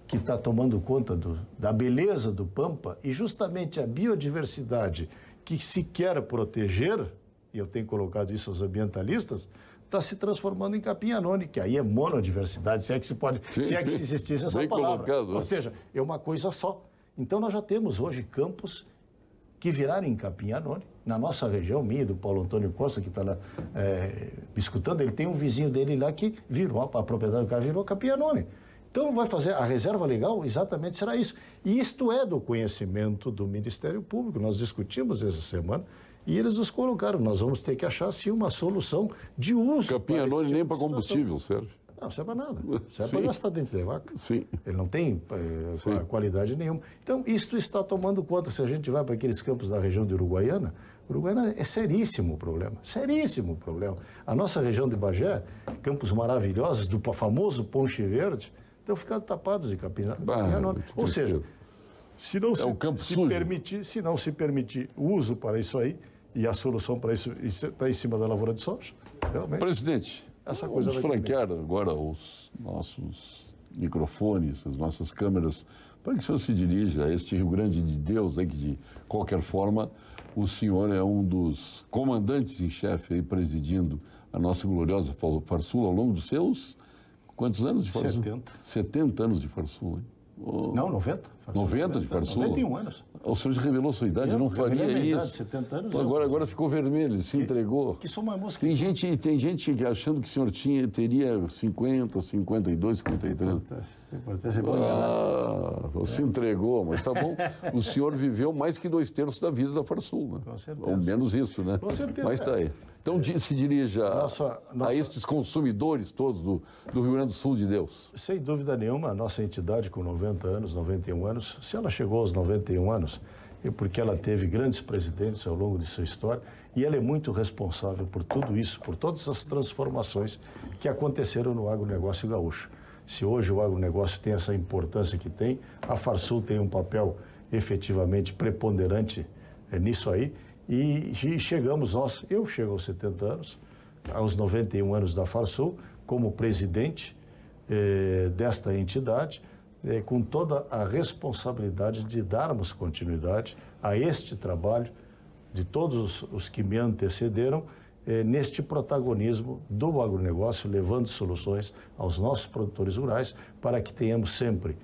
que está tomando conta da beleza do Pampa, e justamente a biodiversidade que se quer proteger, e eu tenho colocado isso aos ambientalistas, está se transformando em capim anone, que aí é monodiversidade, se é que existisse essa palavra. Colocado, Ou seja, é uma coisa só. Então nós já temos hoje campos que viraram em capim anone. Na nossa região, minha e do Paulo Antônio Costa, que está lá me escutando, ele tem um vizinho dele lá que virou, a propriedade do cara virou capim anone. Então, vai fazer a reserva legal, exatamente será isso. E isto é do conhecimento do Ministério Público. Nós discutimos essa semana e eles nos colocaram. Nós vamos ter que achar, sim, uma solução de uso. Capim anone nem para combustível serve. Não serve para nada. Serve para gastar dente de vaca. Sim. Ele não tem qualidade nenhuma. Então, isto está tomando conta. Se a gente vai para aqueles campos da região de Uruguaiana é seríssimo o problema. Seríssimo o problema. A nossa região de Bagé, campos maravilhosos, do famoso Ponche Verde, estão ficando tapados de capim anone. Ou seja, se não se permitir o uso para isso aí, e a solução para isso está em cima da lavoura de soja, realmente... Presidente, essa coisa vamos franquear agora os nossos microfones, as nossas câmeras, para que o senhor se dirija a este Rio Grande de Deus, que de qualquer forma o senhor é um dos comandantes em chefe aí presidindo a nossa gloriosa Farsul ao longo dos seus... Quantos anos de Farsul? 70. 70 anos de Farsul, hein? Não, 90. Farsul, 90 de Farsul? 91 anos. O senhor já revelou sua idade, eu não faria isso. Idade, 70 anos. Agora ficou vermelho, ele se entregou. Que sou uma música. Tem gente achando que o senhor teria 50, 52, 53. Se entregou, mas tá bom. O senhor viveu mais que 2/3 da vida da Farsul, né? Com certeza. Ou menos isso, né? Com certeza. Mas tá aí. Então se dirija a estes consumidores todos do Rio Grande do Sul de Deus. Sem dúvida nenhuma, a nossa entidade com 90 anos, 91 anos, se ela chegou aos 91 anos, porque ela teve grandes presidentes ao longo de sua história e ela é muito responsável por tudo isso, por todas as transformações que aconteceram no agronegócio gaúcho. Se hoje o agronegócio tem essa importância que tem, a Farsul tem um papel efetivamente preponderante nisso aí, e chegamos nós, eu chego aos 70 anos, aos 91 anos da Farsul, como presidente desta entidade, com toda a responsabilidade de darmos continuidade a este trabalho de todos os que me antecederam, neste protagonismo do agronegócio, levando soluções aos nossos produtores rurais para que tenhamos sempre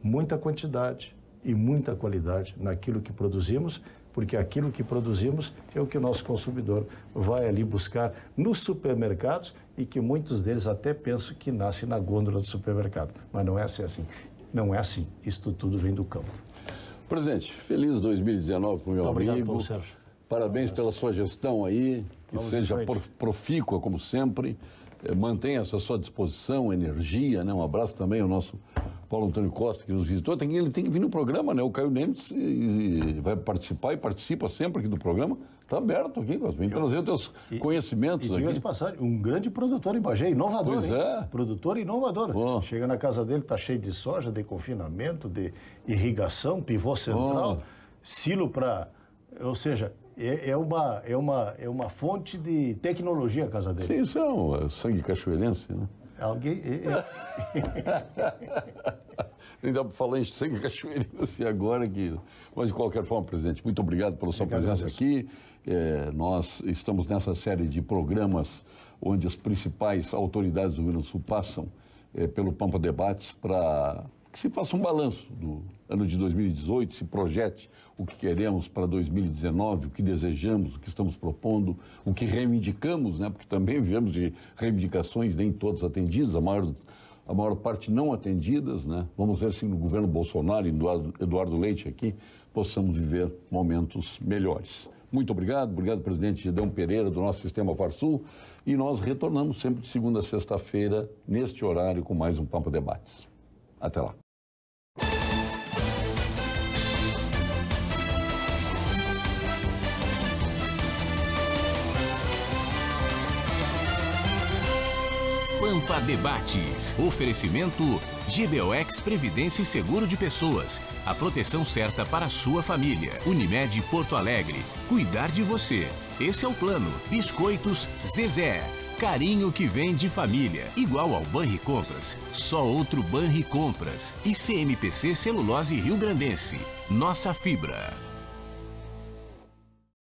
muita quantidade e muita qualidade naquilo que produzimos, porque aquilo que produzimos é o que o nosso consumidor vai ali buscar nos supermercados e que muitos deles até pensam que nasce na gôndola do supermercado. Mas não é assim. Não é assim. Isto tudo vem do campo. Presidente, feliz 2019 para o meu amigo. Obrigado, Sérgio. Parabéns pela sua gestão aí, que seja profícua como sempre. Mantenha essa sua disposição, energia, né? Um abraço também ao nosso Paulo Antônio Costa, que nos visitou. Ele tem que vir no programa, né? O Caio Nemitz vai participar e participa sempre aqui do programa. Está aberto aqui, vem trazer os teus conhecimentos aqui. E passagem, um grande produtor em Bagé, inovador. Pois é. Produtor inovador. Bom. Chega na casa dele, está cheio de soja, de confinamento, de irrigação, pivô central, silo para... Ou seja, é uma fonte de tecnologia a casa dele. Sim, isso é sangue cachoeirense, né? Alguém... Nem dá para falar em sangue cachoeirense agora. Mas, de qualquer forma, presidente, muito obrigado pela sua presença aqui. Nós estamos nessa série de programas onde as principais autoridades do Rio Grande do Sul passam pelo Pampa Debates para que se faça um balanço do ano de 2018, se projete o que queremos para 2019, o que desejamos, o que estamos propondo, o que reivindicamos, né? Porque também vivemos de reivindicações nem todas atendidas, a maior parte não atendidas, né? Vamos ver se no governo Bolsonaro e do Eduardo Leite aqui possamos viver momentos melhores. Muito obrigado, presidente Gedão Pereira do nosso Sistema Farsul, e nós retornamos sempre de segunda a sexta-feira, neste horário, com mais um Pampa Debates. Até lá. Pampa Debates. Oferecimento GBOX Previdência e Seguro de Pessoas. A proteção certa para a sua família. Unimed Porto Alegre. Cuidar de você. Esse é o plano. Biscoitos Zezé. Carinho que vem de família. Igual ao Banricompras. Só outro Banricompras. E CMPC Celulose Rio Grandense. Nossa fibra.